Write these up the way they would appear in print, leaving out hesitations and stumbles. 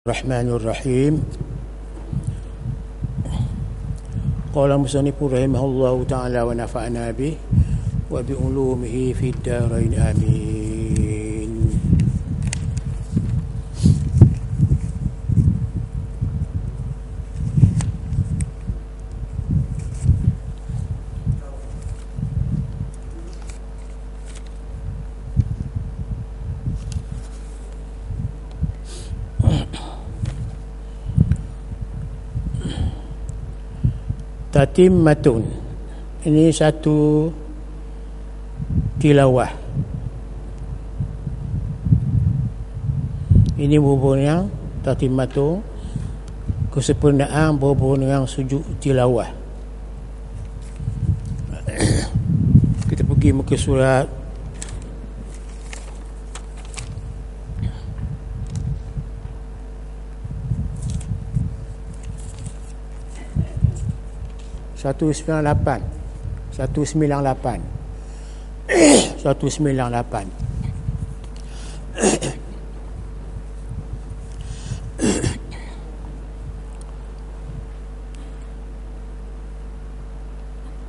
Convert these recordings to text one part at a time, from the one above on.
Bismillahirrahmanirrahim. Qala musannif rahimahullahu ta'ala wa nafa'na bih wa bi ulumihi fid dharain amin. Tatimmatun, ini satu tilawah. Ini berhubung dengan tatimmatun, kesempurnaan berhubung dengan sujud tilawah. Kita pergi muka surat satu sembilan lapan.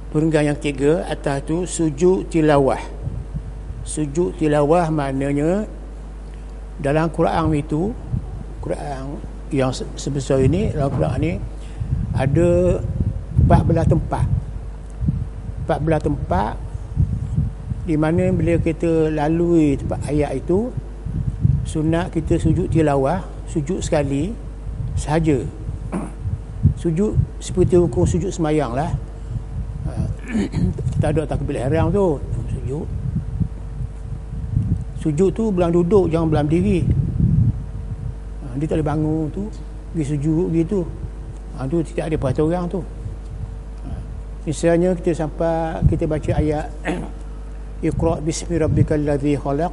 Perenggan yang ketiga atas tu sujud tilawah. Sujud tilawah maknanya dalam Quran itu, Quran yang sebesar ini, dalam Quran ni ada 14 tempat di mana bila kita lalui tempat ayat itu, sunat kita sujud tilawah, sujud sekali sahaja. Sujud seperti hukum sujud semayang lah. Tak ada takbir ihram tu. Sujud tu belang duduk, jangan belang diri. Dia tak boleh bangun tu pergi sujud gitu. Tu tidak ada peraturan tu. Misalnya kita sampai kita baca ayat Iqra bismi rabbikal ladzi khalaq,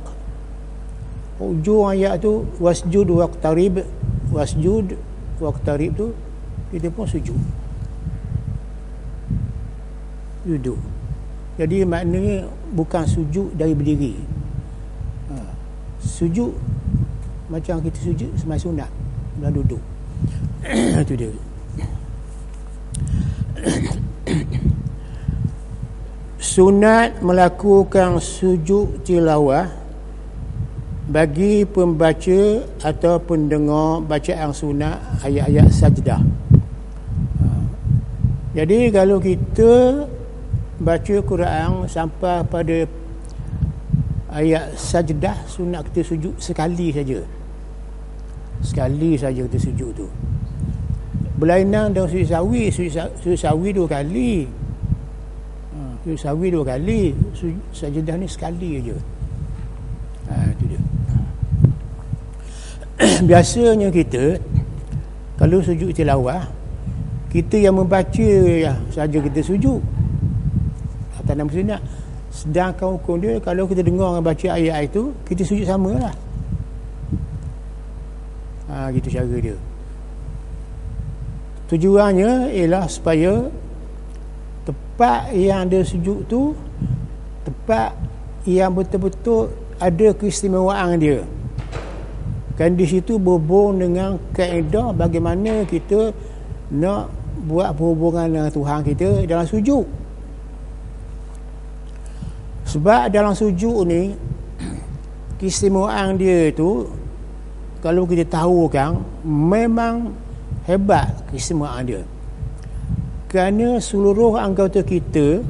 ujung ayat tu wasjud waqtarib tu kita pun sujud, duduk. Jadi maknanya bukan sujud dari berdiri. Sujud macam kita sujud semai sunat, dan duduk. Itu dia. Sunat melakukan sujud tilawah bagi pembaca atau pendengar bacaan sunat ayat-ayat sajdah. Jadi kalau kita baca Quran sampai pada ayat sajdah, sunat kita sujud sekali saja. Sekali saja kita sujud tu. Berlainan dengan sujud sawi 2 kali. Sujud sawi 2 kali, sajdah ni sekali aja. Itu dia. Biasanya kita kalau sujud tilawah, kita yang membaca saja kita sujud atas nama sunat. Sedangkan hukum dia kalau kita dengar orang baca ayat itu, kita sujud samalah. Gitu cara dia. Tujuannya ialah supaya tempat yang ada sujud tu tempat yang betul-betul ada keistimewaan dia. Kan di situ berhubung dengan kaedah bagaimana kita nak buat perhubungan dengan Tuhan kita dalam sujud. Sebab dalam sujud ni keistimewaan dia tu, kalau kita tahu kan, memang hebat keistimewaan dia. Kerana seluruh anggota kita,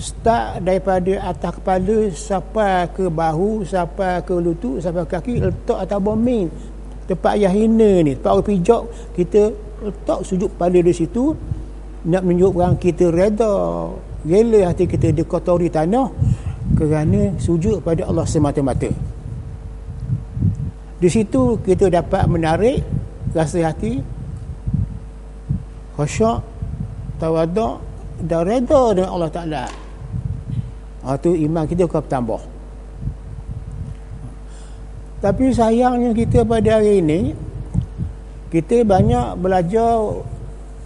start daripada atas kepala sampai ke bahu, sampai ke lutut, sampai ke kaki, letak atas bomin, tempat yang hina ni, tempat orang pijak, kita letak sujud kepala di situ, nak menunjukkan kita reda, rela hati kita dikotori tanah kerana sujud pada Allah semata-mata. Di situ kita dapat menarik rasa hati khusyuk, tawaduk dan reda dengan Allah Ta'ala. Itu iman kita akan bertambah. Tapi sayangnya kita pada hari ini, kita banyak belajar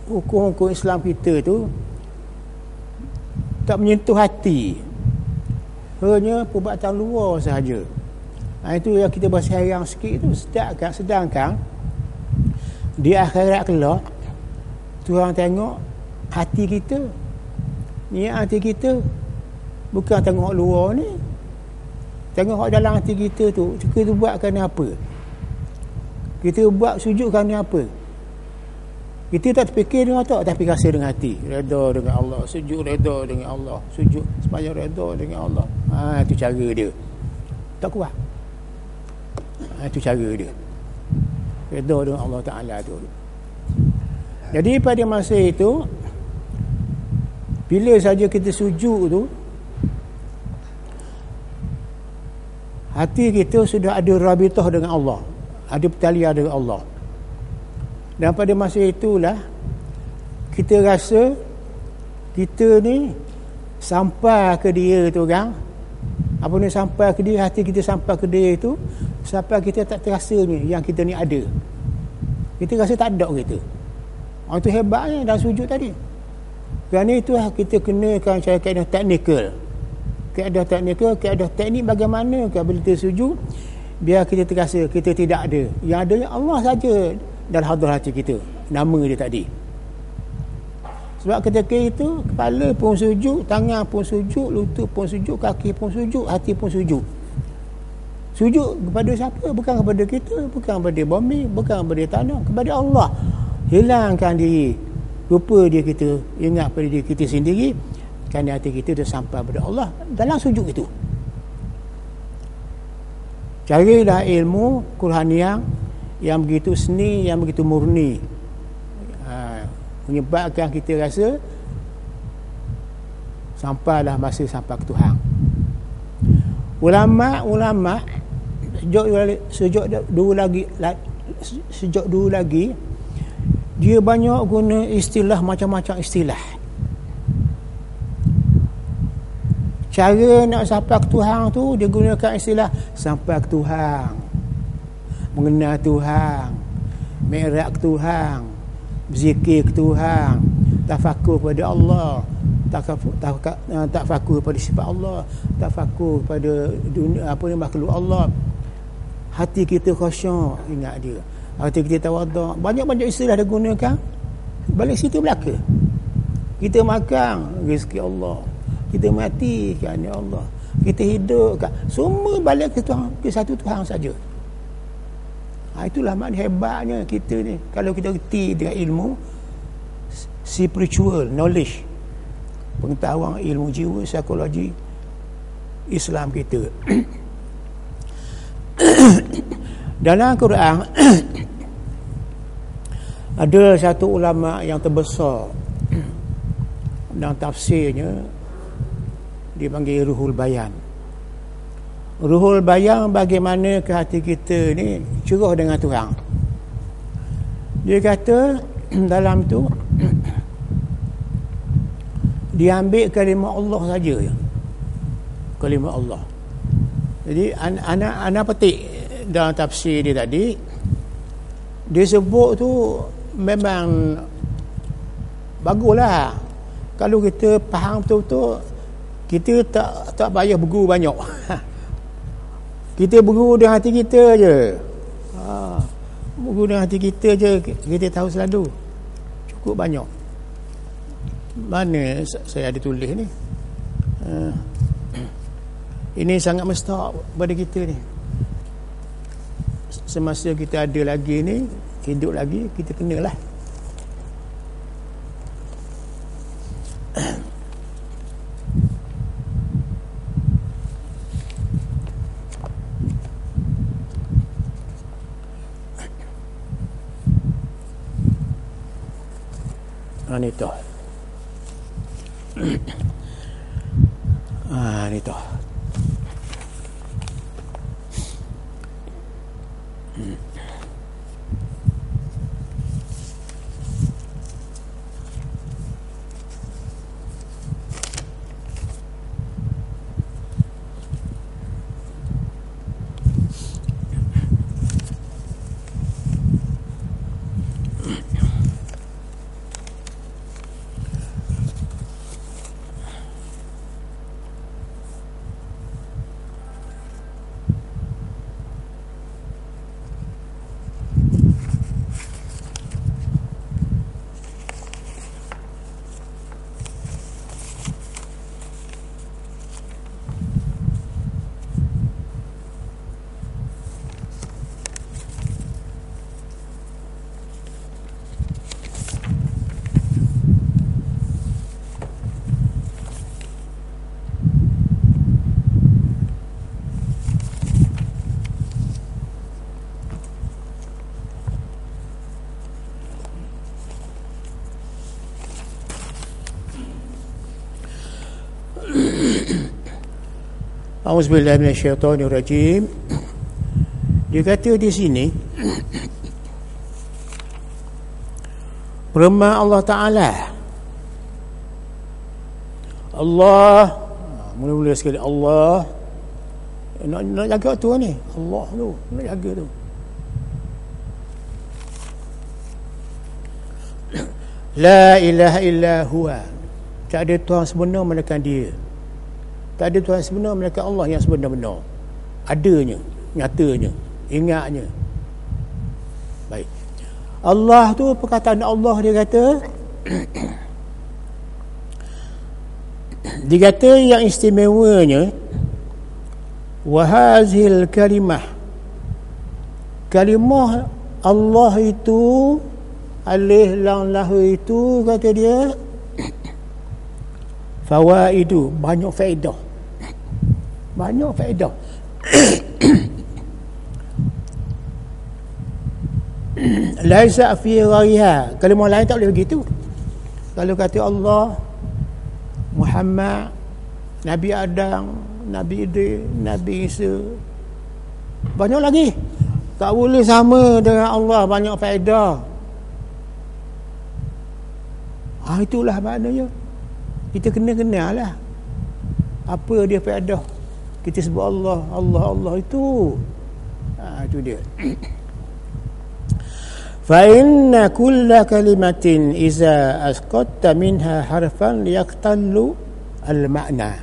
hukum-hukum Islam kita tu tak menyentuh hati, hanya perbuatan luar sahaja. Itu yang kita bersayang sikit tu. Sedangkan di akhirat kelak Tuhan tengok hati kita, niat hati kita, bukan tengok luar ni, tengok dalam hati kita tu. Kita buat kerana apa? Kita buat sujud kerana apa? Kita tak terfikir dengan otak, tapi rasa dengan hati, redha dengan Allah, sujud redha dengan Allah, sujud supaya redha dengan Allah. Itu cara dia, tak kuat. Itu cara dia, redha dengan Allah Ta'ala tu. Jadi pada masa itu, bila saja kita sujud tu, hati kita sudah ada rabitah dengan Allah, ada pertalian dengan Allah. Dan pada masa itulah kita rasa kita ni sampai ke dia tu kan. Apa ni sampai ke dia, hati kita sampai ke dia itu, sampai kita tak terasa ni yang kita ni ada. Kita rasa tak ada kita. Itu hebatnya dalam sujud tadi. Kerana itu kita kenakan cara kaedah teknikal. Kaedah teknik bagaimana bila kita sujud, biar kita terasa kita tidak ada. Yang adanya Allah saja dalam hadrat hati kita. Nama dia tadi. Sebab ketika itu kepala pun sujud, tangan pun sujud, lutut pun sujud, kaki pun sujud, hati pun sujud. Sujud kepada siapa? Bukan kepada kita, bukan kepada bumi, bukan kepada tanah, kepada Allah. Hilangkan diri, lupa dia kita, ingat pada diri kita sendiri, kerana hati kita dah sampai pada Allah dalam sujud itu. Carilah ilmu Quran yang begitu seni, yang begitu murni, menyebabkan kita rasa sampailah masa sampai ke Tuhan. Ulama sejak dulu lagi dia banyak guna istilah, macam-macam istilah. Cara nak sampai ke Tuhan tu dia gunakan istilah sampai ke Tuhan, mengenal Tuhan, mi'raj ke Tuhan, berzikir ke Tuhan, tafakur pada Allah, tafakur pada sifat Allah, tafakur pada dunia, makhluk Allah. Hati kita khusyuk ingat dia, hati kita tawaduk. Banyak-banyak istilah dia gunakan. Balik situ belaka. Kita makan rezeki Allah, kita mati kerana Allah, kita hidup semua balik ke Tuhan, ke satu Tuhan saja. Itulah makna hebatnya kita ni. Kalau kita reti dengan ilmu spiritual knowledge, pengetahuan ilmu jiwa, psikologi Islam kita. Dalam Quran ada satu ulama yang terbesar dalam tafsirnya, dipanggil Ruhul Bayan. Ruhul Bayan bagaimana ke hati kita ni cerah dengan Tuhan. Dia kata dalam tu diambil kalimah Allah saja, kalimah Allah. Jadi anak petik dalam tafsir dia tadi, dia sebut tu memang baguslah. Kalau kita faham betul-betul, kita tak payah berguru banyak. Kita berguru dengan hati kita je. Berguru dengan hati kita je, kita tahu selalu. Cukup banyak. Mana saya ada tulis ni? Ini sangat mustahak pada kita ni. Semasa kita ada lagi ni, hidup lagi, kita kenalah. Ni tu. Ni tu. Auzubillahi minasyaitonirrajim. Dia kata di sini firman Allah Ta'ala, Allah, mula-mula sekali Allah, nak jaga tu ni, Allah tu nak jaga tu. La ilaha illa huwa, tak ada Tuhan sebenar melainkan dia. Tak ada Tuhan sebenar melainkan Allah yang sebenar-benar, adanya, nyatanya, ingatnya. Baik, Allah tu, perkataan Allah, dia kata dia kata yang istimewanya, wahazil kalimah Allah itu, alih lam lahu itu, kata dia, fawaidu, banyak faedah, banyak faedah. Laisa fi ghayha, kalimah lain tak boleh begitu. Kalau kata Allah, Muhammad, Nabi Adam, Nabi Idris, Nabi Isa, banyak lagi, tak boleh sama dengan Allah, banyak faedah. Itulah maknanya. Kita kena kenal lah apa dia faedah kita sebut Allah, Allah, Allah itu. Itu dia. Fa inna kulla kalimatin iza asqatta minha harfan yaqtallu al-ma'na.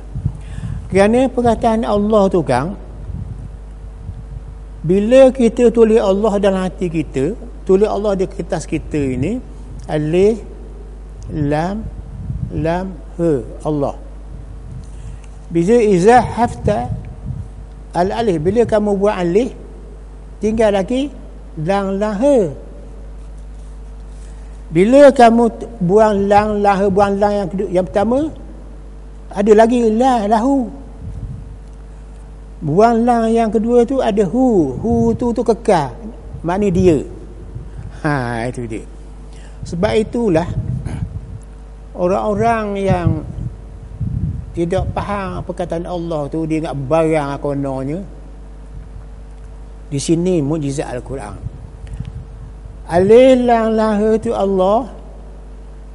Kerana perkataan Allah tu kan, bila kita tulis Allah dalam hati kita, tulis Allah di kertas kita ini, alif lam ha, Allah. Bila iza hafta al-alif, bila kamu buat alif, tinggal lagi lam ha. Bila kamu buang lam yang kedua, yang pertama, ada lagi la lahu. Buang lam yang kedua tu ada hu tu kekal, makna dia. Itu dia. Sebab itulah orang-orang yang tidak faham perkataan Allah tu, dia ingat barang kononnya. Di sini mukjizat Al-Quran. Alif lam lahu tu Allah,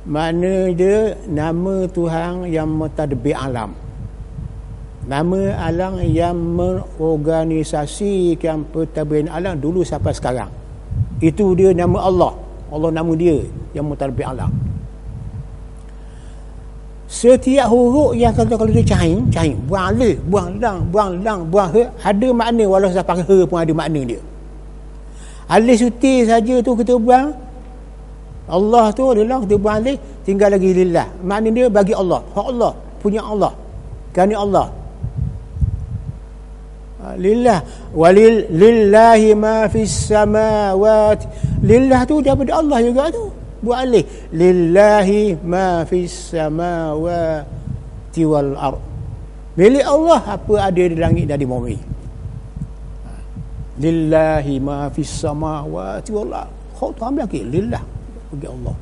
makna dia nama Tuhan yang mentadbir alam, nama alam yang mengorganisasikan pentadbiran alam dulu sampai sekarang. Itu dia nama Allah. Allah nama dia yang mentadbir alam. Setiap huruf yang kalau dia cahing, buang alif, buang lang, buang he, ada makna, walau sampai he pun ada makna dia. Alif suti saja tu kita buang, Allah tu adalah kita buang alif, tinggal lagi lillah. Makna dia bagi Allah, hak Allah, punya Allah, kerana Allah. Lillah, walil lillahi ma fis samawati, lillah tu daripada Allah juga tu. Buat alif, lillahi ma fis samawati wal ard, milik Allah apa ada di langit dan di bumi. Lillahi ma fis samawati wal ard, kau tu ambil lagi lillah bagi Allah.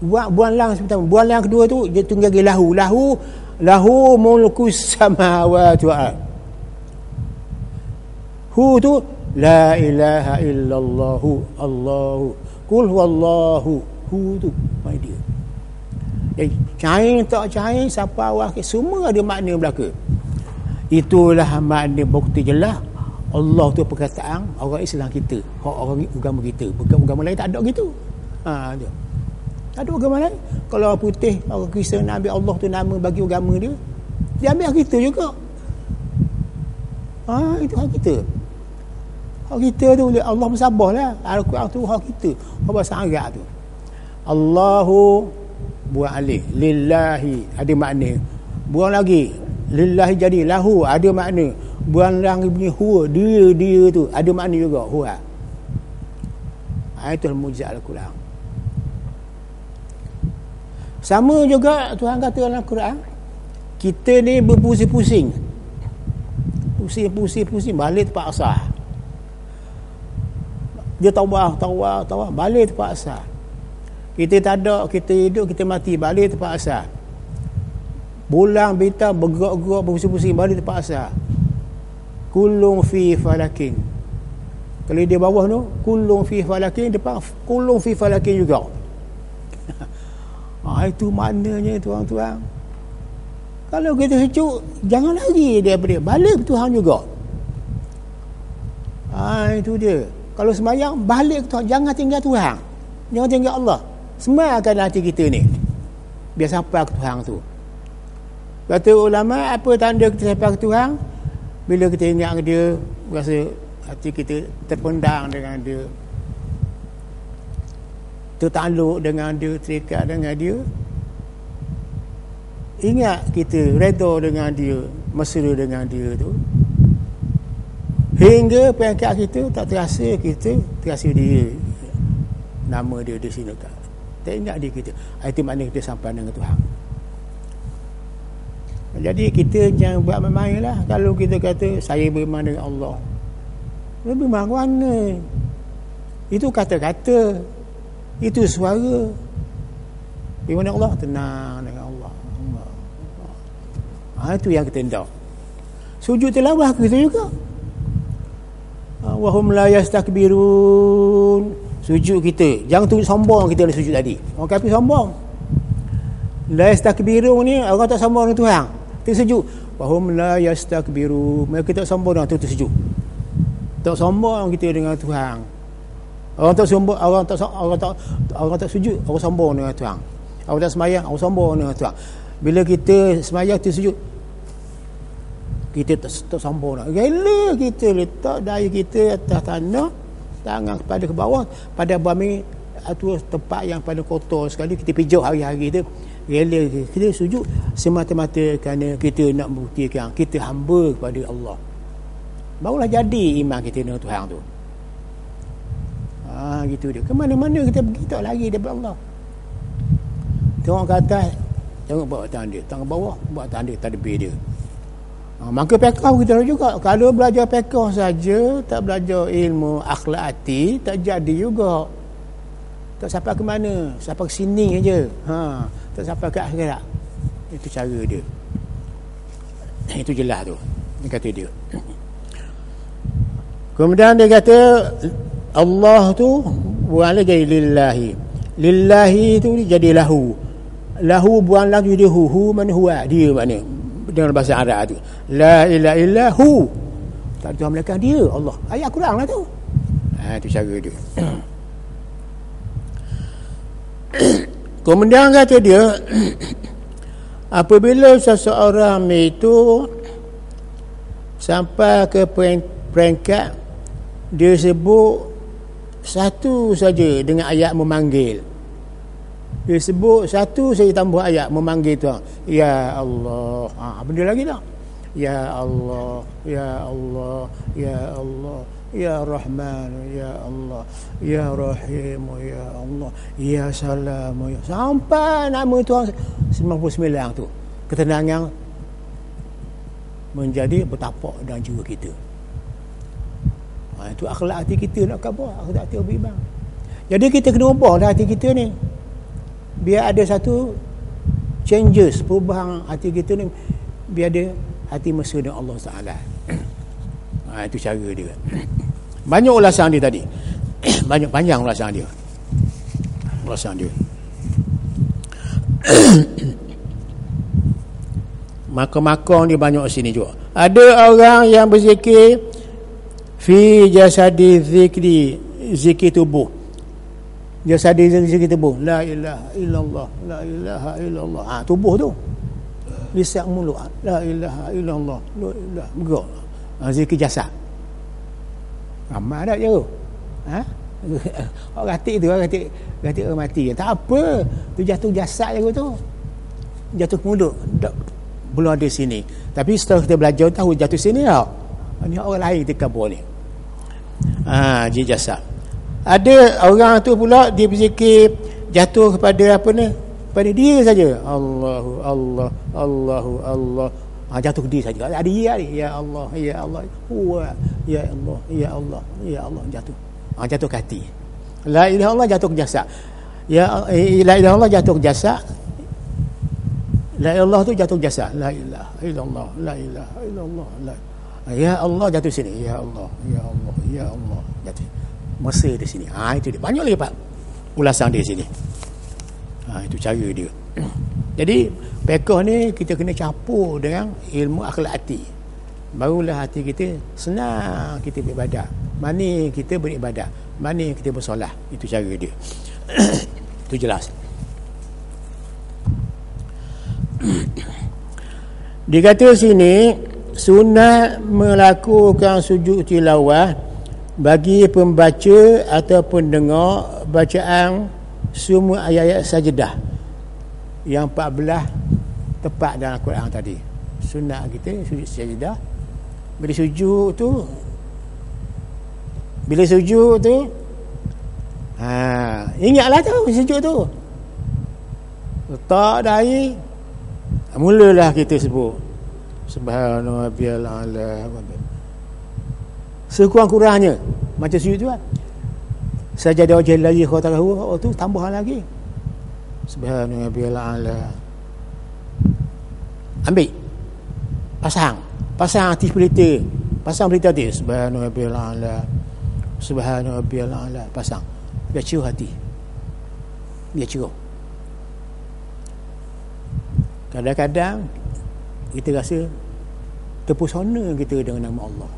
Buang lang sebentar, buang lang kedua tu dia tunggal lagi lahu mulkus samawati wal ard. Hu tu la ilaha illallah, Allahu, kul huwallahu, hu tu mai dia. Cair tak cair, siapa awal, semua ada makna belaka. Itulah makna bukti jelas Allah tu perkataan orang Islam kita, orang agama kita. Agama lain tak ada gitu. Dia tak ada agama lain. Kalau orang putih, orang Kristian ambil Allah tu nama bagi agama dia, dia ambil hak kita juga. Itu hak kita. Hak kita tu Allah bersabahlah. Al-Quran tu hak kita. Hak bahasa Arab tu. Allahu, buang alif, lillahi ada makna. Buang lagi, lillahi jadi lahu ada makna. Buang lagi bunyi huwa, dia tu ada makna juga, huwa. Itu mukjizat Al-Quran. Sama juga Tuhan kata dalam Al-Quran, kita ni berpusing-pusing, pusing balik tempat asal. Dia tawah, balik tempat asal. Kita tak ada, kita hidup, kita mati, balik tempat asal. Bulan bintang bergerak-gerak berpusing-pusing balik tempat asal. Kullun fi falakin. Kalau dia bawah tu kullun fi falakin, depan kullun fi falakin juga. Itu maknanya tuan-tuan. Kalau kita sejuk, jangan lari daripada dia, balik ke Tuhan juga. Itu dia. Kalau sembahyang, balik ke Tuhan, jangan tinggal Tuhan, jangan tinggal Allah. Semayakan hati kita ni biar sampai ke Tuhan tu. Kata ulama, apa tanda kita sampai ke Tuhan? Bila kita ingat dia, rasa hati kita terpendang dengan dia, tertakluk dengan dia, terikat dengan dia. Ingat kita redha dengan dia, mesra dengan dia tu, hingga peringkat kita tak terasa, kita terasa dia, nama dia di sini tak ingat dia kita. Itu makna kita sampai dengan Tuhan. Jadi kita jangan buat main-main lah. Kalau kita kata saya beriman dengan Allah, beriman ke mana? Itu kata-kata, itu suara. Beriman dengan Allah, tenang dengan Allah. Itu yang kita hendak. Sujud tilawah kita juga. Wahum la yastakbirun. Sujud kita, jangan tunjuk sombong kita ada sujud tadi. Orang kafir sombong. La yastakbirun ni orang tak sombong dengan Tuhan. Kita sujud. Wahum la yastakbirun. Mereka tak sombong dengan tu sujud. Tak sombong kita dengan Tuhan. Orang tak sombong, orang tak sujud, orang sombong dengan Tuhan. Orang tak sembahyang, orang sombong dengan Tuhan. Bila kita sembahyang, kita sujud, kita tak sombong nak. Rela kita letak daya kita atas tanah, tangan kepada ke bawah, pada bumi itu tempat yang paling kotor sekali, kita pijak hari-hari tu. Rela kita sujud semata-mata kerana kita nak membuktikan kita hamba kepada Allah. Barulah jadi iman kita dengan Tuhan tu. Gitu dia. Ke mana-mana kita pergi tak lari daripada Allah. Tengok ke atas, tengok bawah tangan dia, tengok bawah bawah tangan dia, tadbir dia. Maka fiqh kita juga. Kalau belajar fiqh saja, tak belajar ilmu akhlak hati, tak jadi juga. Tak sampai ke mana, sampai ke sini aja. Tak sampai ke akhirat. Itu cara dia. Itu jelas tu. Dia kata dia. Kemudian dia kata Allah tu buanglah jadi lillahi. Lillahi tu jadi lahu. Lahu buanglah jadi hu mana huwa, dia mana dengan bahasa Arab tu. La ilaha illa hu. Tak ada Tuhan melainkan dia, Allah. Ayat Quran lah tu. Itu cara dia. Kemudian kata dia, apabila seseorang itu sampai ke peringkat dia sebut satu saja dengan ayat memanggil, dia sebut satu saja tambah ayat memanggil Tuhan, ya Allah, benda lagi tak? Ya Allah, ya Allah, ya Allah, ya Rahman, ya Allah, ya Rahim, ya Allah, ya Salam, ya, sampai nama Tuhan 99 tu. Ketenangan menjadi bertapak dalam jiwa kita. Itu akhlak hati kita nak khabar, akhlak hati beriman. Jadi kita kena ubah dah hati kita ni, biar ada satu changes, perubahan hati kita ni, biar ada hati mesra dengan Allah Taala. Itu cara dia. Banyak ulasan dia tadi. Banyak panjang ulasan dia. Makam-makam dia banyak sini juga. Ada orang yang berzikir fi jasadi zikri, zikir tubuh. Jasadi zikir tubuh. La ilaha illallah, la ilaha illallah. Tubuh tu. Lisan mulut. La ilaha illallah, la ilaha. Bergerak. Zikir jasad. Ramai tak je tu? Orang ratik tu, orang ratik orang mati. Tak apa. Tu jatuh jasad je tu. Jatuh ke mulut. Belum ada sini. Tapi setelah kita belajar tahu jatuh sini tau. Ni orang lain kita kabur ni. Dia jasad. Ada orang tu pula dia berzikir jatuh kepada apa ni? Pada dia saja. Allahu Allah, Allahu Allah. Jatuh ke dia saja. Ada dia ni. Ya Allah, ya Allah. Huwa, ya Allah, ya Allah, ya Allah, jatuh. Jatuh ke hati. La ilaha illallah jatuh ke jasad. Ya la ilaha illallah jatuh ke jasad. La ilallah tu jatuh jasad. La ilaha illallah, la ilaha illallah, la. Ya Allah jatuh sini. Ya Allah, ya Allah, ya Allah jatuh. Mesra di sini. Itu dia. Banyak lagi Pak ulasan di sini. Itu cara dia. Jadi fiqh ni kita kena campur dengan ilmu akhlak hati. Barulah hati kita senang kita beribadah. Mana kita beribadah, mana kita bersolat. Itu cara dia. Itu jelas. Dikata sini sunat melakukan sujud tilawah bagi pembaca atau pendengar bacaan semua ayat-ayat sajdah yang 14 tepat dalam Al-Quran tadi. Sunat kita sujud sajdah. Bila sujud tu ingatlah tu sujud tu. Letak dahi, mulalah kita sebut Subhanallah rabbiyal a'la. Sekurang-kurangnya macam sujud tu kan. Sajadah wajhil ladzi khalaqahu tu tambah lagi. Subhanallah rabbiyal a'la. Ambil. Pasang atas pelita. Pasang pelita tu Subhanallah rabbiyal a'la. Subhanallah rabbiyal a'la. Pasang. Biar cerah hati. Biar cerah. Kadang-kadang kita rasa terpesona kita dengan nama Allah.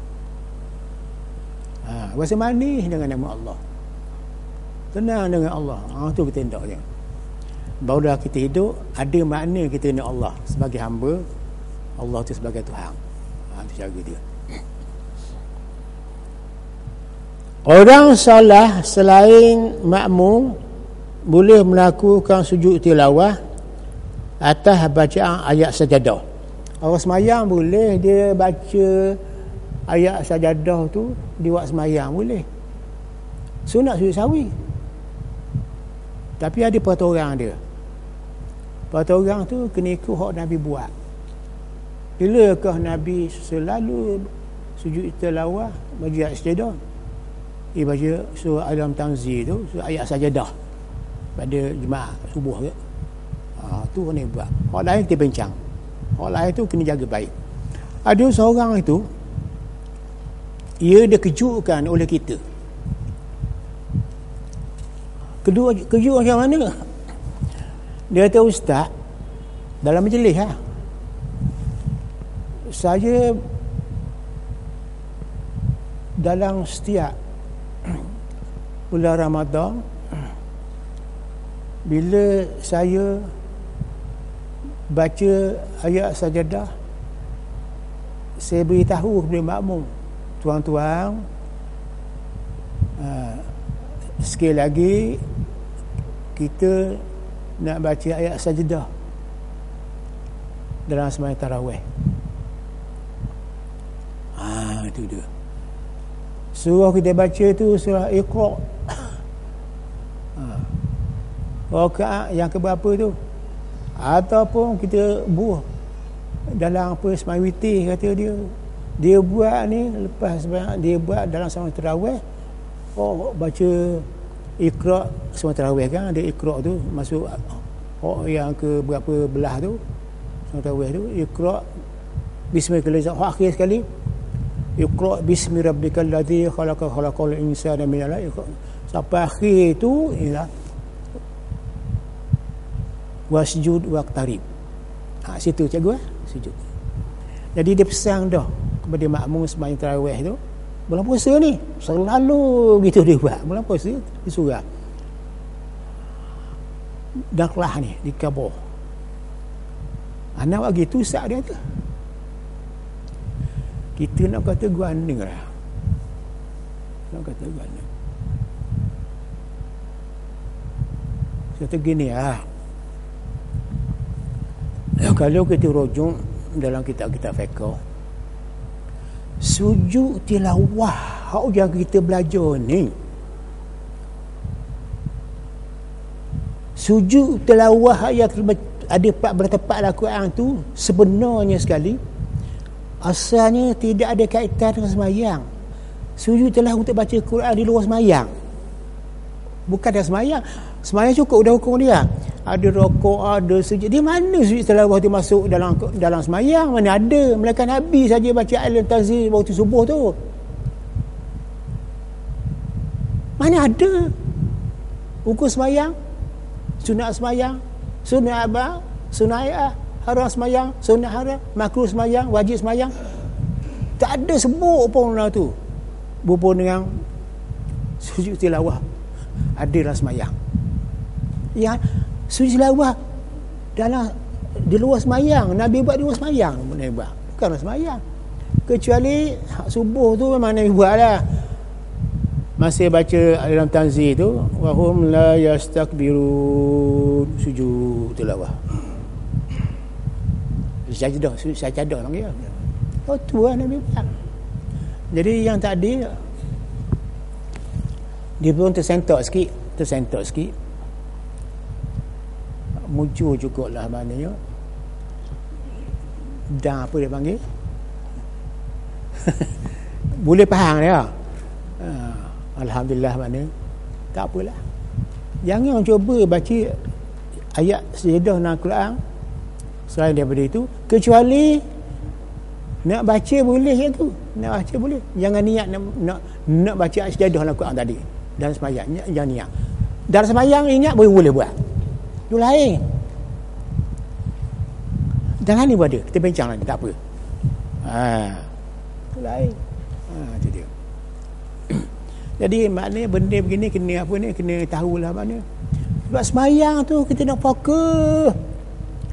Rasa manis dengan nama Allah. Tenang dengan Allah. Tu kita hendak je. Barulah kita hidup ada makna kita dengan Allah sebagai hamba, Allah tu sebagai Tuhan. Itu cara dia. Orang salah selain makmum boleh melakukan sujud tilawah atas bacaan ayat sajadah. Orang semayang boleh dia baca ayat sajadah tu di waktu semayang boleh. Sunat sujud sawi. Tapi ada peraturan dia. Peraturan tu kena ikut hak Nabi buat. Bilakah Nabi selalu sujud tilawah bagi ayat sajadah? Dia baca surah Al-Tanzil tu, surah ayat sajadah pada jemaah subuh ke. Tu kena buat. Hak lain kita bincang. Hak lain tu kena jaga baik. Ada seorang itu ia dikejutkan oleh kita. Kejut macam mana? Dia kata, Ustaz, dalam majlis saya dalam setiap bulan Ramadan bila saya baca ayat sajadah, saya beritahu kepada makmum, tuan-tuan, sekali lagi kita nak baca ayat sajadah dalam sembahyang tarawih. Itu dia. Surah kita baca tu surah Iqra. Rakaat yang keberapa tu? Ataupun kita buah dalam apa sembahyang witir kata dia buat ni lepas sembahyang dia buat dalam sembahyang tarawih. Baca Iqra sembahyang tarawih kan, ada Iqra tu masuk yang ke berapa belah tu sembahyang tarawih tu, Iqra bismillahirrahmanirrahim. Akhir sekali Iqra bismi rabbikal ladzi khalaqal insana min 'alaq. Sampai akhir tu ialah wasjud waqtarib. Situ cikgu sujud. Jadi dia pesan dah kepada makmum sembahyang tarawih tu, bulan puasa ni selalu gitu dia buat. Bulan puasa dia surah daklah ni di Kaabah. Anak buat gitu sat dia tu. Kita nak kata guanding lah. Nak kata guanding. Kata gini kalau kita rujuk dalam kitab-kitab fiqh, sujud tilawah hak yang kita belajar ni, sujud tilawah yang ada 14 tempat dalam Quran tu sebenarnya sekali asalnya tidak ada kaitan dengan semayang. Sujud tilawah untuk baca Quran di luar semayang, bukan dalam semayang. Semayang cukup dah hukum dia. ada rokok, ada sujud. Di mana sujud tilawah tu masuk dalam semayang? Mana ada? Melainkan Nabi saja baca al-tanzil waktu subuh tu. Mana ada? Ukur semayang, sunat semayang, sunat abang, sunat ayah, haram semayang, sunat haram, makruh semayang, wajib semayang. Tak ada sebut pun lah tu berhubung dengan sujud tilawah ada dalam semayang. Ya, sujud tilawah di luar semayang. Nabi buat di luar semayang, bukanlah semayang. Kecuali subuh tu memang Nabi buat lah. Masih baca dalam tanzil tu, wahum la yastakbirun, sujud tilawah. Sajadah panggil. Oh tu lah Nabi buat. Jadi yang tadi dia pun tersentak sikit, muncul cukup lah maknanya. Dan apa dia panggil? Boleh faham dia. Alhamdulillah maknanya. Tak apalah. Jangan cuba baca ayat sejadah dalam Al-Quran selain daripada itu, kecuali nak baca boleh je tu. Nak baca boleh. Jangan niat nak baca ayat sejadah dalam Al-Quran tadi. Dalam semayang, jangan niat. Dalam semayang ingat boleh buat. Itu lain. Jangan ni buat dia. Kita bincang lagi, tak apa. Itu lain. Itu dia. Jadi maknanya benda begini kena apa ni, kena tahulah maknanya. Sebab semayang tu kita nak fokus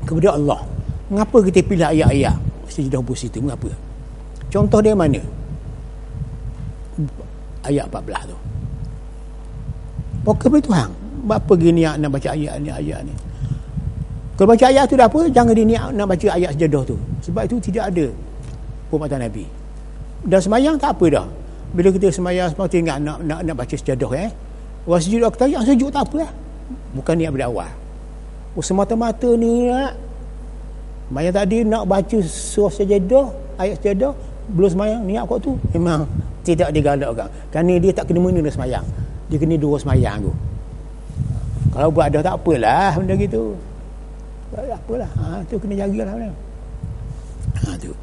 kepada Allah. Mengapa kita pilih ayat-ayat sejadah bus itu? Mengapa? Contoh dia mana? Ayat 14 tu. Fokus kepada Tuhan. Apa gini nak baca ayat ni? Kalau baca ayat tu dah apa, jangan diniat nak baca ayat sejadah tu. Sebab itu tidak ada perbuatan Nabi. Dan semayang tak apa dah. Bila kita semayang ingat nak baca sejadah Orang sujud kita yang sujud tak apa Bukan niat pada awal. Semata-mata ni semayang tadi nak baca surah sejadah, ayat sejadah, belum semayang niat kau tu memang tidak digalakkan. Kerana dia tak kena mengena dalam semayang. Dia kena dua semayang tu. Kalau buat dah tak apalah benda gitu. Tak apalah. Tu kena jagalah benda. Tu.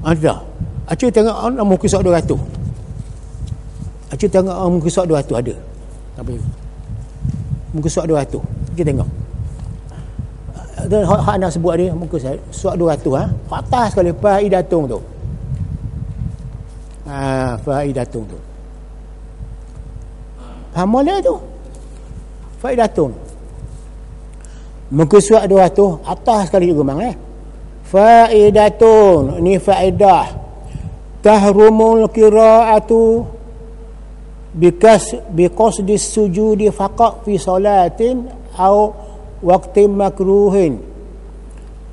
Ada. Acik tengok muka surat 200. Acik tengok muka surat 200 ada. Apa itu? Muka surat 200. Acik tengok. Hak nak sebut dia muka surat 200 atas sekali faidatung tu. Faidatung tu. Faham boleh tu? Faidatung. Muka surat 200 atas sekali juga bang Faidatun, ni faedah. Tahrumul qira'atu biqasdi sujudi faqat fi salatin au waqtin makruhin.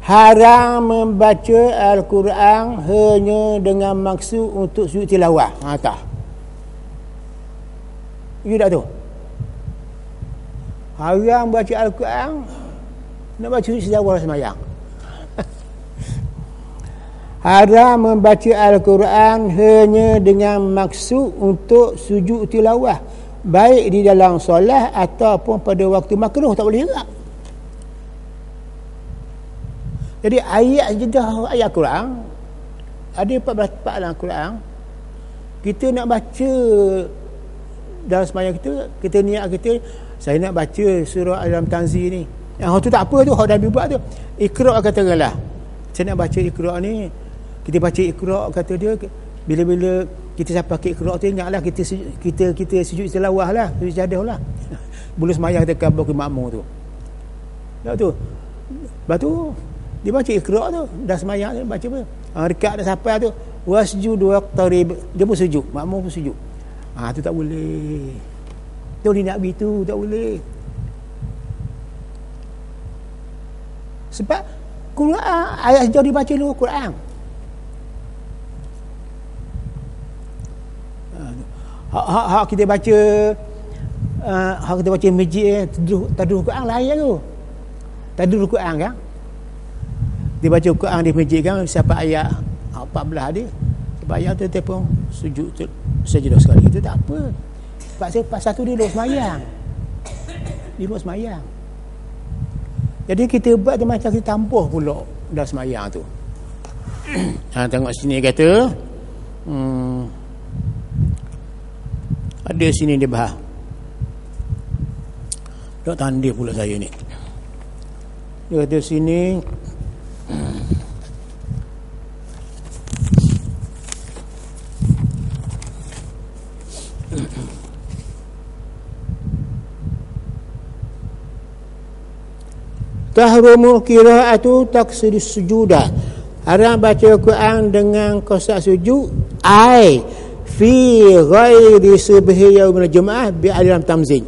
Haram membaca Al-Quran hanya dengan maksud untuk sujud tilawah. Tak. You tak tu? Haram baca Al-Quran nak baca sujud tilawah semayang. Haram membaca Al-Quran hanya dengan maksud untuk sujud tilawah, baik di dalam solat ataupun pada waktu makruh, tak boleh juga. Jadi ayat sejadah ayat Quran ada 14 part dalam Quran. Kita nak baca dalam sembahyang kita niat kita, saya nak baca surah Al-Tanzil ni. Yang tu tak apa tu, hak Nabi buat tu. Iqra' katakanlah. Saya nak baca Iqra' ni. Kita baca Iqra' kata dia, bila-bila kita sampai ke Iqra' tu ingatlah kita sujud tilawah lah, sujud jadah lah. Bulu semayang kita kabur ke makmum tu. Tak tu. Lepas tu dia baca Iqra' tu, dah semayang dia baca apa? Dekat dah sampai tu, wasjud waqtarib, dia pun sujud, makmum pun sujud. Tu tak boleh. Tu dia nak begitu, tak boleh. Sebab Quran ayat sejadah dibaca dulu Quran. Hak kita baca masjid taduh Quran lain tu. Tadi Quran kan, dia baca Quran di masjid kan, siapa ayat 14 dia, siapa ayat tu dia pun sujud sajadah sekali, itu tak apa. Pasal tu dia duduk semayang, jadi kita buat dia macam kita tampuh pula dah semayang tu. Tengok sini kata ada sini dia bahas, tak tanda pula saya ni. Dia kata sini tahrumu qira'atu taqsidus sujudah, haram baca Quran dengan qasad sujud ai fi ghairi subhi yaumil jumaah bi alam tamzin,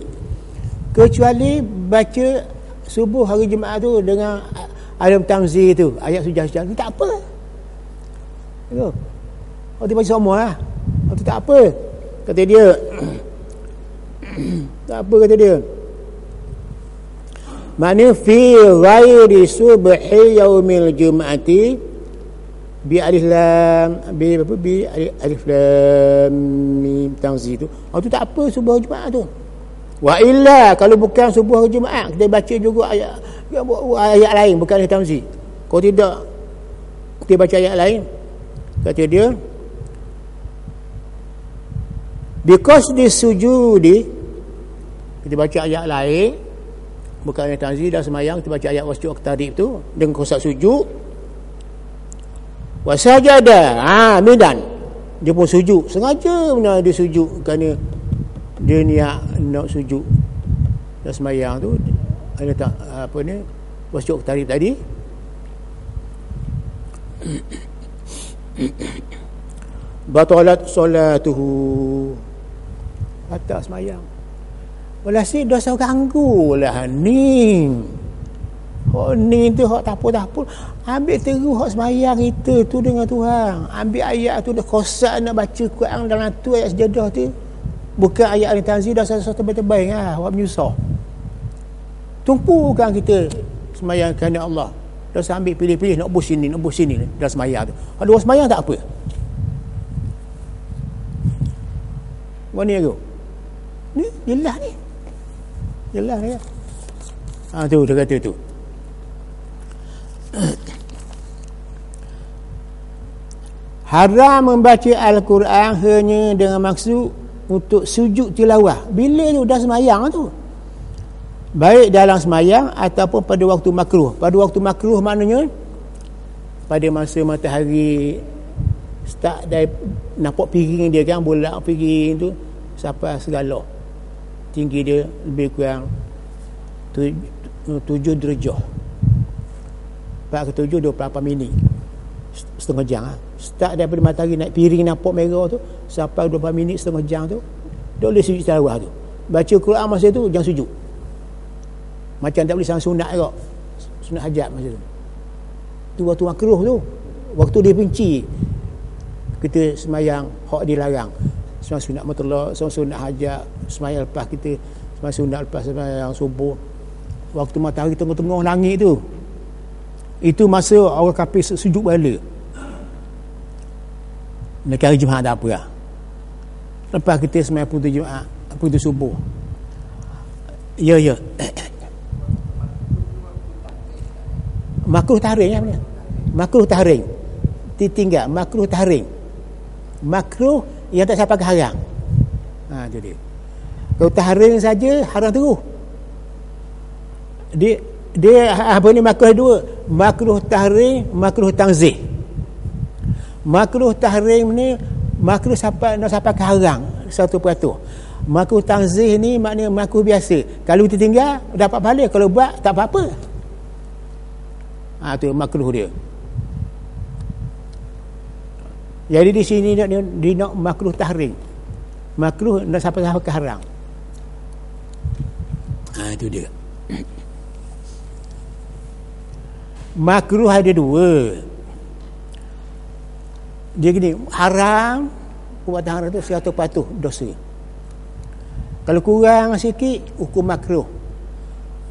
kecuali baca subuh hari Jumaat tu dengan alam tamzin tu, ayat sujud-sujud tu tak apa. Tu. Oh dia baca semua lah. Oh tu tak apa. Kata dia. Tak apa kata dia. Maknanya fi ghairi subhi yaumil jum'ati bi alif lam bi alif lam mim tamzin tu. Oh tu tak apa subuh Jumaat tu. Wa illa, kalau bukan subuh hari Jumaat kita baca juga ayat lain bukan ayat tamzin. Kalau tidak kita baca ayat lain, kata dia because disujudi, kita baca ayat lain bukan ayat tamzin dah semayang, kita baca ayat wasjud aqtarib tu dengan qasad sujud. Wa sajada midan, dia pun sujud sengaja, benar dia sujud kerana dia niat nak sujud dah semayang tu, ada tak apa ni wasjud aqtarib tadi. Batalat solatuhu, batal semayang. Walhasil dosa ganggu lah ni. Hak ni tu hak tak apa. Ambil terus hak semayang kita tu dengan Tuhan. Ambil ayat tu dah kosak nak baca Quran dalam tu ayat sejadah tu. Bukan ayat al-tanzil dah satu tebal-tebal lah. Awak menyusah. Tumpukan kita semayang kerana Allah. Dah ambil pilih-pilih nak bus sini dah semayang tu. Ada orang semayang tak apa. Mana aku? Ni jelas ni. Jelas ya. Tu dia kata tu. Haram membaca Al-Quran hanya dengan maksud untuk sujud tilawah. Bila tu dah semayang tu. Baik dalam semayang ataupun pada waktu makruh. Pada waktu makruh maknanya pada masa matahari start dari nampak piring dia kan, bolak piring tu sampai segala. Tinggi dia lebih kurang 7 derajat. 4 ke 7 28 minit. Setengah jam lah. Start daripada matahari naik piring nampak merah tu sampai 24 minit setengah jam tu. Dia boleh sujud tilawah tu. Baca Quran masa tu jangan sujud. Macam tak boleh sang sunat juga. Sunat hajat masa tu. Tu waktu makruh tu. Waktu dia benci kita semayang hak dilarang. Semayang sunat mutlak, semayang sunat hajat, semayang lepas kita semayang sunat lepas semayang subuh. Waktu matahari tengah-tengah langit tu. Itu masa orang kafir sujud bala. Negara Jumaat tak apa lah. Lepas kita semayang putus Jumaat, putus subuh. Ya. Makruh tahrim ya benar. Makruh tahrim. Ditinggal makruh tahrim. Makruh yang tak sampai ke haram. Tu dia. Kalau tahrim saja haram terus. Dia apa ni makruh dua. Makruh tahrim, makruh tanzih. Makruh tahrim ni makruh nak sampai ke haram 100%. Makruh tanzih ni maknanya makruh biasa. Kalau kita tinggal dapat pahala, kalau buat tak apa-apa. Tu makruh dia. Jadi di sini dia nak makruh tahrim. Makruh nak sampai ke haram. Itu dia. Makruh ada dua. Dia gini, haram, perbuatan haram tu 100% dosa. Kalau kurang sikit, hukum makruh.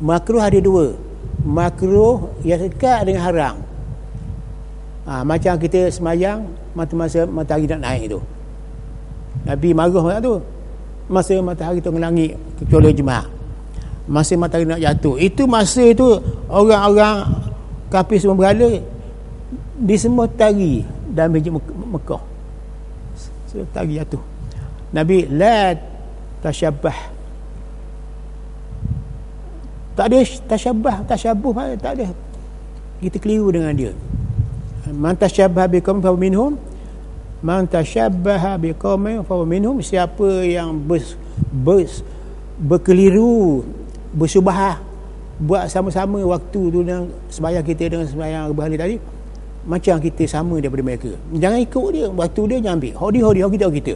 Makruh ada dua. makruh yang dekat dengan haram. Macam kita semayang masa matahari nak naik tu, Nabi marah tu masa matahari tu langit kecuali jemaah, masa matahari nak jatuh, itu masa itu orang-orang kafir semua berhala di semua tari dalam masjid Mekah, semua tari jatuh. Nabi la tasyabbah, tak ada tasyabuh, tak ada, kita keliru dengan dia. Man tasyabbah biqaumin fa minhum, man tashabbaha biqaumin fa minhum, siapa yang berkeliru, bersubahah, buat sama-sama waktu tu dengan sembahyang kita dengan sembahyang berhala tadi, macam kita sama daripada mereka. Jangan ikut dia, waktu dia jangan ambil. Hodi kita.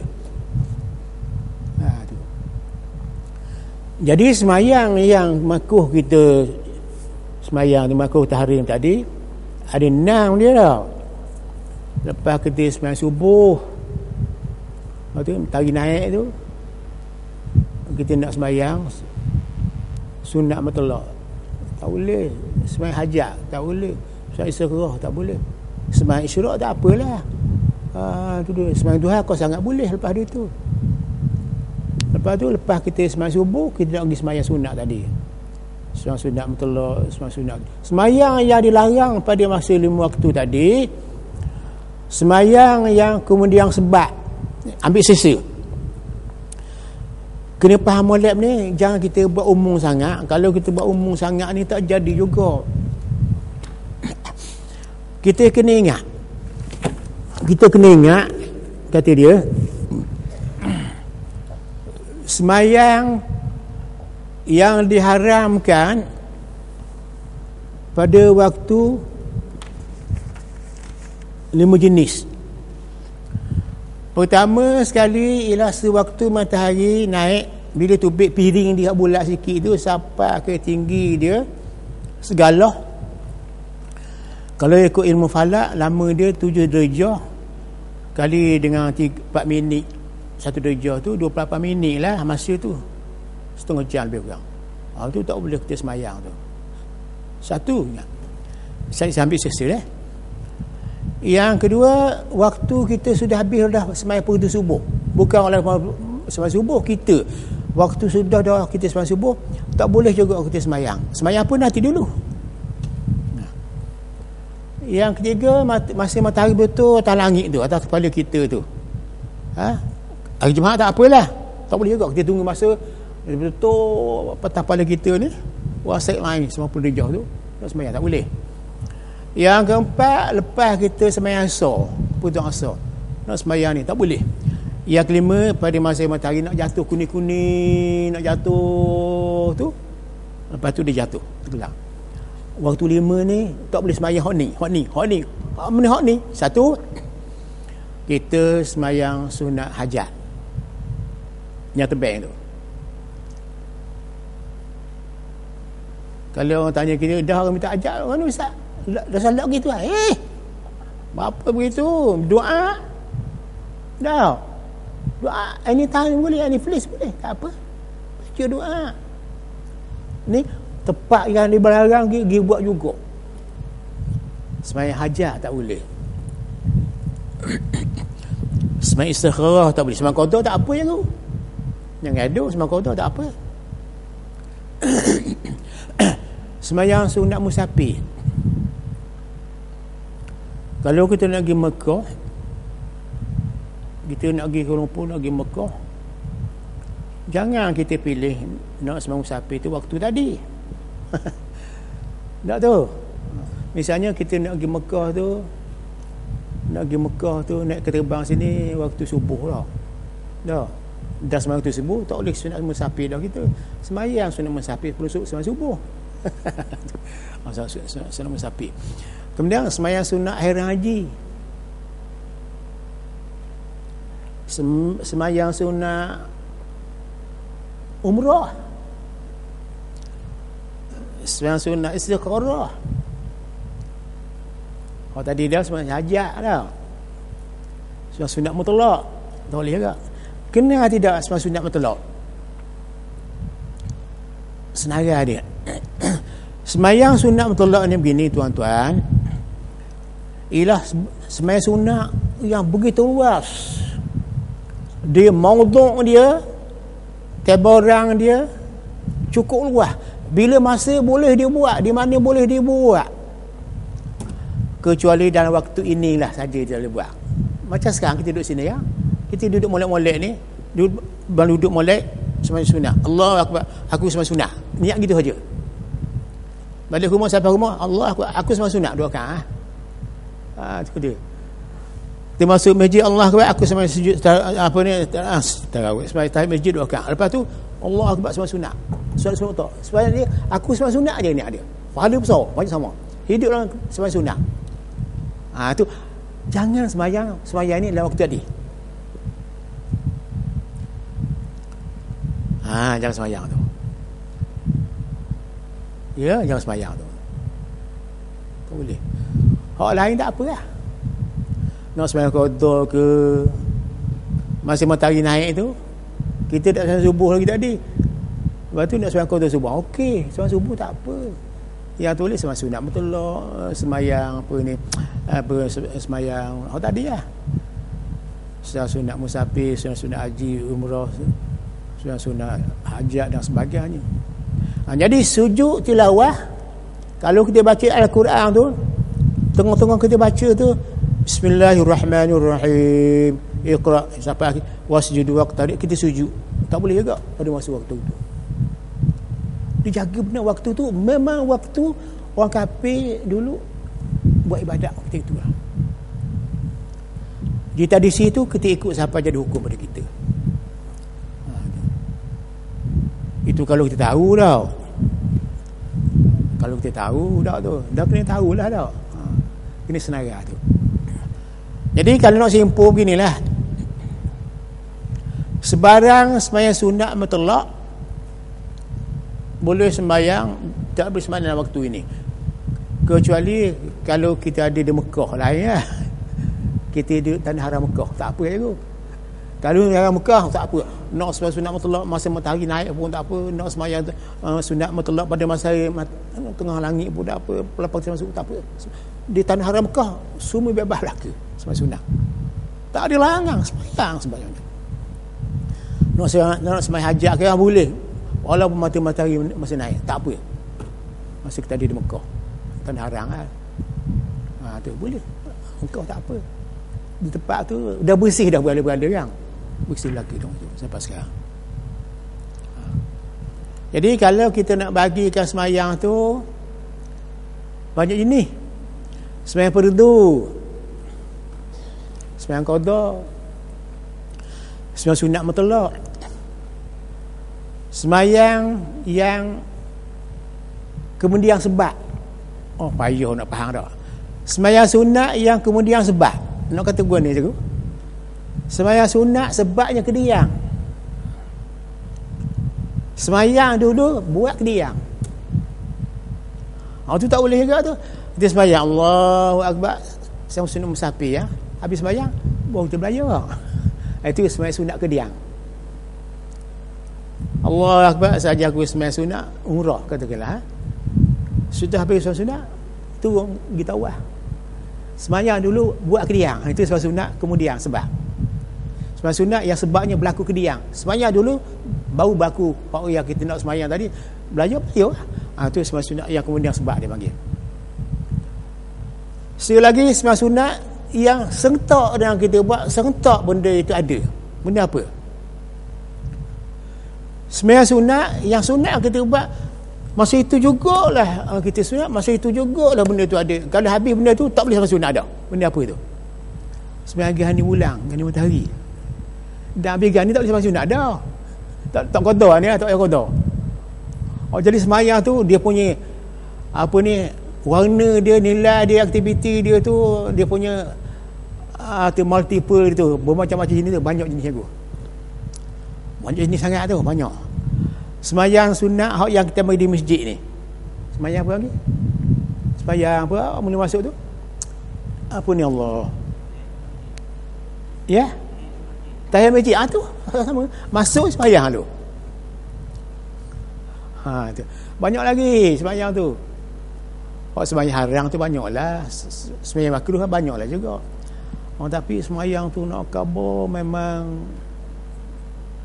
Tu. Jadi sembahyang yang makruh kita sembahyang tu, makruh tahrim tadi, ada 6 dia tau. Lepas kita sembahyang subuh, lepas tu matahari naik tu, kita nak sembahyang sunat mutlak, tak boleh. Sembahyang hajat tak boleh, sembahyang isyraq tak boleh, sembahyang isyraq tak apalah. Tu dia sembahyang duha kau sangat boleh. Lepas dia tu, lepas kita sembahyang subuh, kita nak pergi sembahyang sunat tadi, sembahyang sunat mutlak, sembahyang sunat. Sembahyang yang dilarang pada masa 5 waktu tadi, sembahyang yang kemudian sebab ambil sisa. Kena faham molek ni, jangan kita buat umum sangat. Kalau kita buat umum sangat ni tak jadi juga. Kita kena ingat, kata dia, sembahyang yang diharamkan pada waktu 5 jenis. Pertama sekali ialah sewaktu matahari naik, bila tubik piring dia bulat sikit tu sampai ke tinggi dia segalah. Kalau ikut ilmu falak, lama dia 7 darjah kali dengan 4 minit 1 darjah tu 28 minit lah masa tu, setengah jam lebih kurang. Tu tak boleh kita semayang tu. Satu, saya ambil sesa. Yang kedua, waktu kita sudah habis dah sembahyang fardu subuh. Bukan oleh sembahyang subuh, kita waktu sudah dah kita sembahyang subuh, tak boleh juga kita sembahyang. Sembahyang apa nanti dulu. Yang ketiga, masa matahari betul atas langit tu, atas kepala kita tu. Hari Jumaat tak apalah, tak boleh juga kita tunggu masa betul atas kepala kita ni wasaik main 90 darjah tu nak sembahyang, tak boleh. Yang keempat, lepas kita sembahyang asar, putus asar, nak sembahyang ni tak boleh. Yang kelima, pada masa matahari nak jatuh kuning-kuning, nak jatuh tu, lepas tu dia jatuh tenggelam. Waktu 5 ni tak boleh sembahyang hot ni. Satu, kita sembahyang sunat hajat yang tebing tu. Kalau orang tanya kita, dah orang minta hajat mana ustaz? Dah salat begitu lah. Apa begitu? Doa dah. Doa anytime boleh, any place boleh, tak apa. Baca doa. Ni tepat yang dilarang pergi buat juga. Sembahyang hajat tak boleh. Sembahyang istikharah tak boleh. Sembahyang qada tak apa yang tu. Yang gaduh sembahyang qada tak apa. Sembahyang sunat musafir. Kalau kita nak pergi Mekah, kita nak pergi Kuala Lumpur, nak pergi Mekah, jangan kita pilih nak sembahyang musafir tu waktu tadi. Tak tu. Misalnya kita nak pergi Mekah tu, naik ke terbang sini waktu subuh lah. Dah sembahyang waktu subuh, tak boleh sunat musafir dah kita. Sembahyang sunat musafir perlu sembahyang subuh. Sunat musafir. Kemudian sembahyang sunat hari haji, sembahyang sunat umrah, sembahyang sunat istikharah. Kalau tadi dah sembahyang hajat dah, sembahyang sunat mutlak tak boleh juga. Kena tidak sembahyang sunat mutlak? Senarai dia. Semayang sunat mutlak ni begini tuan-tuan, ialah semayang sunat yang begitu luas. Dia maudhu' dia, teborang dia cukup luas. Bila masa boleh dia buat, di mana boleh dia buat, kecuali dalam waktu inilah saja dia boleh buat. Macam sekarang kita duduk sini ya, kita duduk molek-molek ni, duduk molek semayang sunat, Allah akbar, aku semayang sunat, niat gitu saja. Balik rumah, sampai rumah, Allah aku semayang sunat 2 rakaat. Itu dia. Dia masuk masjid, Allah akbar, aku semayang sujud apa ni, tarawih, semayang tahiyat masjid 2 rakaat. Lepas tu Allah akbar, semayang sunat. Sunat tak. Sebab dia aku semayang sunat aja niat dia. Pahala besar, macam sama. Hidup dalam semayang sunat. Tu jangan semayang ni dalam waktu tadi. Jangan semayang tu. Ya, jangan semayang tu. Tak boleh. Hak lain tak apa lah. Nak semayang qada ke, masa matahari naik tu, kita tak semayang subuh lagi tadi. Lepas tu nak semayang qada subuh. Okey, semayang subuh tak apa. Yang tu boleh semayang sunat mutlak, semayang apa ni, semayang tadi lah. Sunat musafir, sunat haji, umrah, sunat hajat dan sebagainya. Jadi sujud tilawah, kalau kita baca Al-Quran tu, tengah-tengah kita baca tu, Bismillahirrahmanirrahim, Iqra sampai akhir, wasjud waqtari, kita sujud. Tak boleh juga pada masa waktu tu. Dijaga benar waktu tu. Memang waktu orang kafir dulu buat ibadat waktu itu lah. Di tradisi tu kita ikut siapa jadi hukum pada kita. Itu kalau kita tahu dah. Kalau kita tahu dah tu, dah kena tahulah dah. Kena senarai tu. Jadi kalau nak simpul beginilah, sebarang sembahyang sunat mutlak boleh sembahyang, tak boleh sembahyang dalam waktu ini, kecuali kalau kita ada di Mekah lah ya. Kita di tanah haram Mekah, tak apa je tu. Kalau di haram Mekah tak apa, nak sembahyang sunat mutlak masa matahari naik pun tak apa, nak sembahyang sunat mutlak pada masa tengah langit pun tak apa, lepas kita masuk tak apa. Di tanah haram Mekah semua bebas laka sembahyang sunat, tak ada larangan sembahyang. Nak sembahyang hajat ke boleh, walaupun matahari masih naik, tak apa. Masa kita ada di Mekah, tanah haram kan. Tu boleh. Mekah tak apa. Di tempat tu dah bersih dah berada-berada kan. Bersih lagi dong tu sampai sekarang. Jadi kalau kita nak bagikan sembahyang tu banyak jenis. Sembahyang fardu, sembahyang qada, sembahyang sunat mutlak, sembahyang yang kemudian sebab. Oh payah nak faham tak? Sembahyang sunat yang kemudian sebab. Nak kata gua ni cikgu. Sembahyang sunat sebabnya kediang. Sembahyang dulu buat kediang. Tu tak boleh juga tu. Kita sembahyang Allahu akbar, sama sunat musafir ya. Habis sembahyang baru kita belajar. Itu sembahyang sunat kediang. Allahu akbar saja aku sembahyang sunat umrah katakanlah. Sudah habis sunat turun pergi tawaf. Sembahyang dulu buat kediang. Itu sembahyang sunat kemudian sebab. Sembahyang sunat yang sebabnya berlaku kediang. Sembahyang dulu baru berlaku yang kita nak sembahyang tadi, belajar. Itu sembahyang sunat yang kemudian sebab dia panggil. Sekali lagi sembahyang sunat yang serentak dengan kita buat, serentak benda itu ada. Benda apa? Sembahyang sunat yang sunat kita buat, masa itu jugalah kita sunat, masa itu jugalah benda tu ada. Kalau habis benda tu tak boleh sembahyang sunat dah. Benda apa itu? Sembahyang gerhana bulan, gerhana matahari. Dan habis gerhana tak boleh sembahyang sunat dah. Tak qada ni, tak payah qada. Jadi sembahyang tu dia punya apa ni, warna dia, nilai dia, aktiviti dia tu, dia punya tu multiple tu, bermacam-macam jenis tu, banyak jenis aku. Banyak jenis sangat tu, banyak. Sembahyang sunat hak yang kita bagi di masjid ni. Sembahyang apa lagi? Sembahyang apa mula masuk tu? Apa ni Allah? Ya? Tahiyat masjid tu sama. Masuk sembahyang tu. Tu. Banyak lagi sembahyang tu. sembahyang haram tu banyaklah, sembahyang makruh kan banyaklah juga. Tapi sembahyang tu nak khabar memang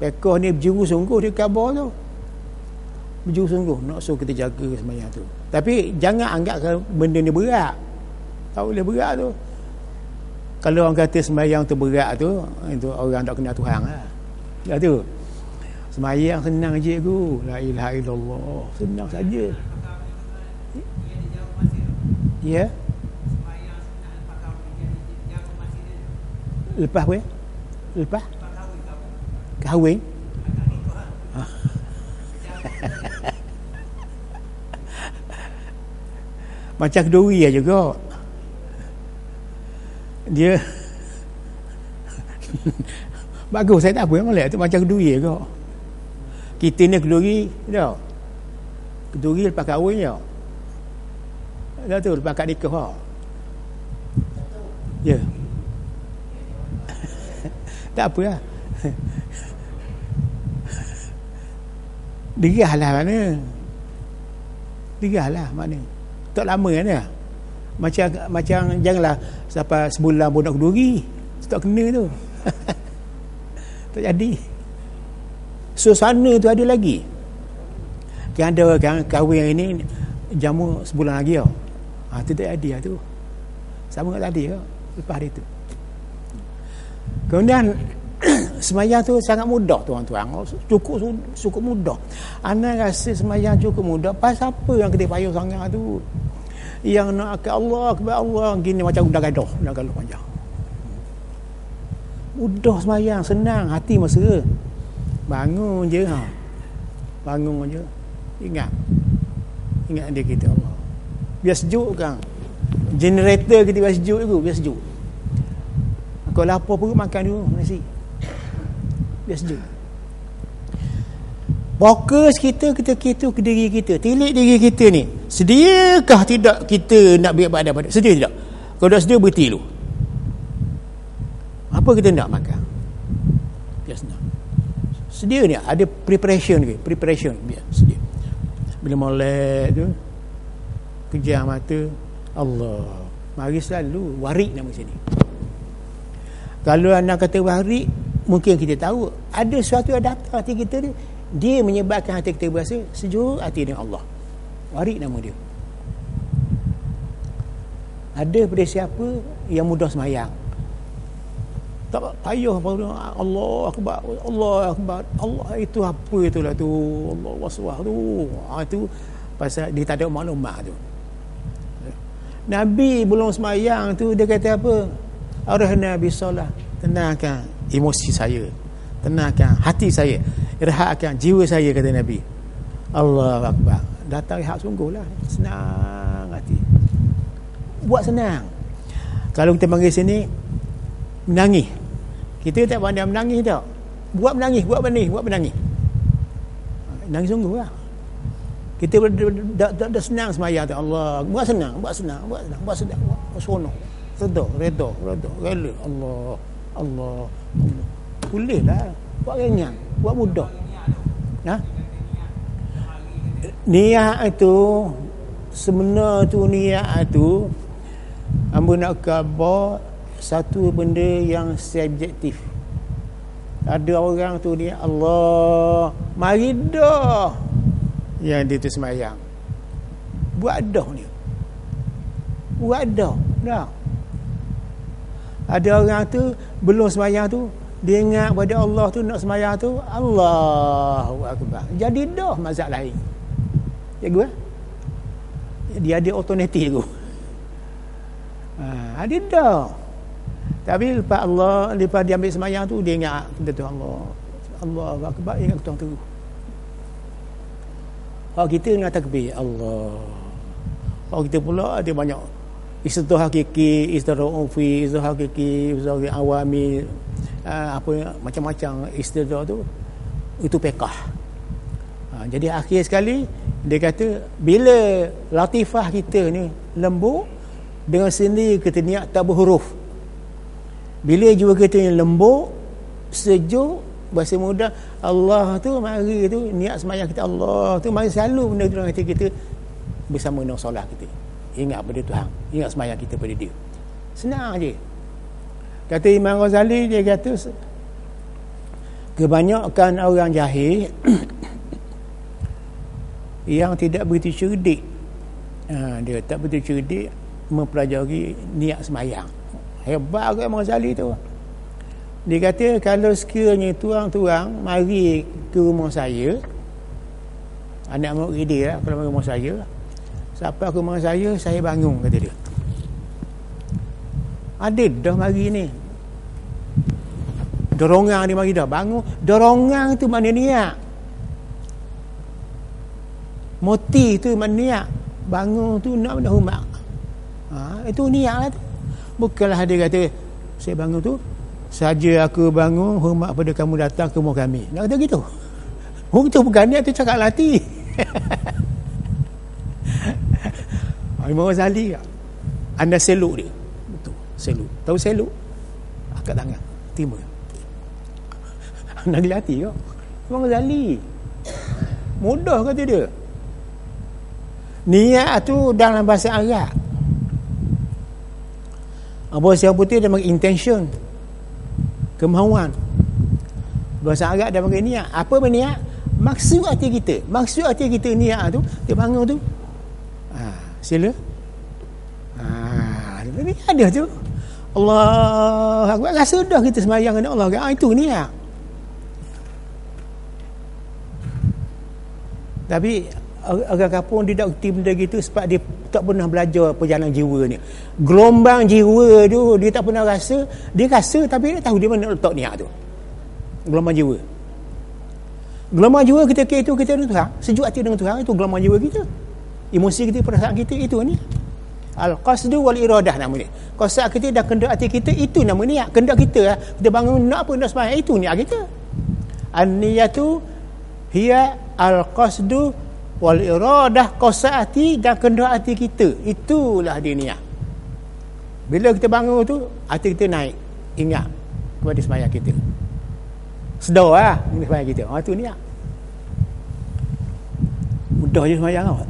pekoh ni berjuru sungguh dia khabar tu. Berjuru sungguh nak suruh kita jaga sembahyang tu. Tapi jangan anggap benda ni berat. Tak boleh berat tu. Kalau orang kata sembahyang tu berat tu, itu orang tak kenal Tuhan lah. Ya tu. Sembahyang senang je tu. La ilaha illallah. Senang saja. Ya. Lepas apa? Lepas? Kahwin. Macam keduri lah juga. Dia bagus, saya tak apa yang molek tu macam keduri juga. Kita ni keduri dah. Keduri lepas kahwin je. Dah tu lepas akad nikah lah. Ya. Tak apa lah. Derah lah mana. Derah lah mana. Tak lama kan ya. Macam janganlah sampai sebulan pun nak keduri. Tak kena tu. Tak jadi. Suasana tu ada lagi. Kan ada kan kahwin ini jamu sebulan lagi tau. Tu tak jadi lah tu. Sama tak tadi tau. Lepas hari tu. Kemudian sembahyang tu sangat mudah tuan-tuan. Cukup mudah. Ana rasa sembahyang cukup mudah. Pasal apa yang kita payah sangat tu? Yang nak ke Allah gini macam udah gaduh panjang. Mudah sembahyang, senang, hati mesra. Bangun je ha. Bangun je. Ingat dia kita Allah. Biar sejuk kan. Generator kita biar sejuk tu, biar sejuk. Kalau lapar perut makan dulu nasi. Biar sejuk. Fokus kita ke diri kita. Tilik diri kita ni. Sediakah tidak kita nak biar badan? Sedia tidak? Kalau tak sedia, berhenti dulu. Apa kita nak makan? Biar senang. Sedia ni ada preparation ke? Preparation biar sedia. Bila molek tu kejam mata, Allah. Mari selalu warik nama sini. Kalau anak kata warik, mungkin kita tahu ada sesuatu yang datang hati kita ni, dia menyebabkan hati kita berasa sejuk hati dengan Allah. Warik nama dia. Ada pada siapa yang mudah sembahyang, tak payah Allah akbar, Allah akbar, Allah itu apa itulah tu, Allah waswah tu. Itu pasal dia tak ada maklumat tu. Nabi belum sembahyang tu dia kata apa? Arahna bisalah, tenangkan emosi saya, tenangkan hati saya, rehatkan jiwa saya, kata Nabi. Allahu akbar. Datang rehat sungguhlah, senang hati. Buat senang. Kalau kita panggil sini menangis, kita tak pandai menangis tak. Buat menangis. Nangis sungguhlah. Kita dah senang sembahyang tu. Allah, buat senang. Seronok. Redha. Rela. Allah. Bolehlah. Buat ringan, buat mudah. Niat itu sebenar tu, niat itu hamba nak khabar satu benda yang subjektif. Ada orang tu niat Allah, mari dah yang dia tu sembahyang. Buat dah ni. Dah. Ada orang tu belum sembahyang tu, dia ingat pada Allah tu nak sembahyang tu, Allahu akbar. Jadi dah mazhab lain. Cikgu dia ada alternatif tu. Ada dah. Tapi lepas dia ambil sembahyang tu, dia ingat kita tu Allahu akbar, ingat Tuhan tu. Kalau kita ingat takbir Allah. Kalau kita pula ada banyak istilah hakiki, istilah ufi, istilah hakiki, istilah awami, macam-macam istilah tu, itu pekah. Jadi akhir sekali dia kata bila latifah kita ni lembut, dengan sendiri kita niat tak berhuruf. Bila jiwa kita ni lembut, sejuk, bahasa mudah, Allah tu mari tu niat sembahyang kita, Allah tu mari selalu benda tu dalam hati kita bersama dengan solat kita. ingat pada Tuhan, ingat sembahyang kita pada dia. Senang je. Kata Imam Ghazali, dia kata kebanyakan orang jahil yang tidak begitu cerdik, dia tak begitu cerdik mempelajari niat sembahyang. Hebat ke Imam Ghazali tu. Dia kata kalau sekiranya tuang-tuang mari ke rumah saya, anak murid dia lah, kalau mari rumah saya, siapa ke rumah saya bangun, kata dia. Ada dah mari ni, dorongan dia mari dah bangun. Dorongan tu mana niat, motif tu mana niat. Bangun tu nak hormat, itu niat lah tu. Bukanlah dia kata saya bangun tu saja aku bangun hormat pada kamu datang ke rumah kami, nak kata gitu. Itu bukan niat, tu cakap latih. Imam Ghazali, anda seluk dia, betul, seluk. Tahu seluk? Angkat tangan, terima. Anda dilatih kau. Imam Ghazali mudah kata dia. Niat tu dalam bahasa Arab, bahasa putih dia panggil intention, kemahuan. Bahasa Arab dia panggil niat. Apa berniat? Maksud hati kita. Maksud hati kita niat tu, dia bangun tu. Sila. Ini ada tu. Allah Akbar. Rasa dah kita sembahyang dengan Allah. Itu niat. Tapi orang kampung dia tak kerti benda gitu sebab dia tak pernah belajar perjalanan jiwa ni. Gelombang jiwa tu dia tak pernah rasa. Dia rasa tapi dia tahu dia mana letak niat tu. Gelombang jiwa. Gelombang jiwa kita itu kita dengan Tuhan, sejuk hati dengan Tuhan, itu gelombang jiwa kita. Emosi kita, perasaan kita, itu ni. Al-qasdu wal iradah nama dia. Qasad kita dan kendak hati kita, itu nama niat. Kendak kita, kita bangun nak apa, nak sembahyang, itu niat kita. An-niyatu hiya al-qasdu wal iradah, qasad hati dan kendak hati kita. Itulah dia niat. Bila kita bangun tu, hati kita naik, ingat kepada sembahyang kita. Sedar lah sembahyang kita. Itu niat. Mudah je sembahyang tau.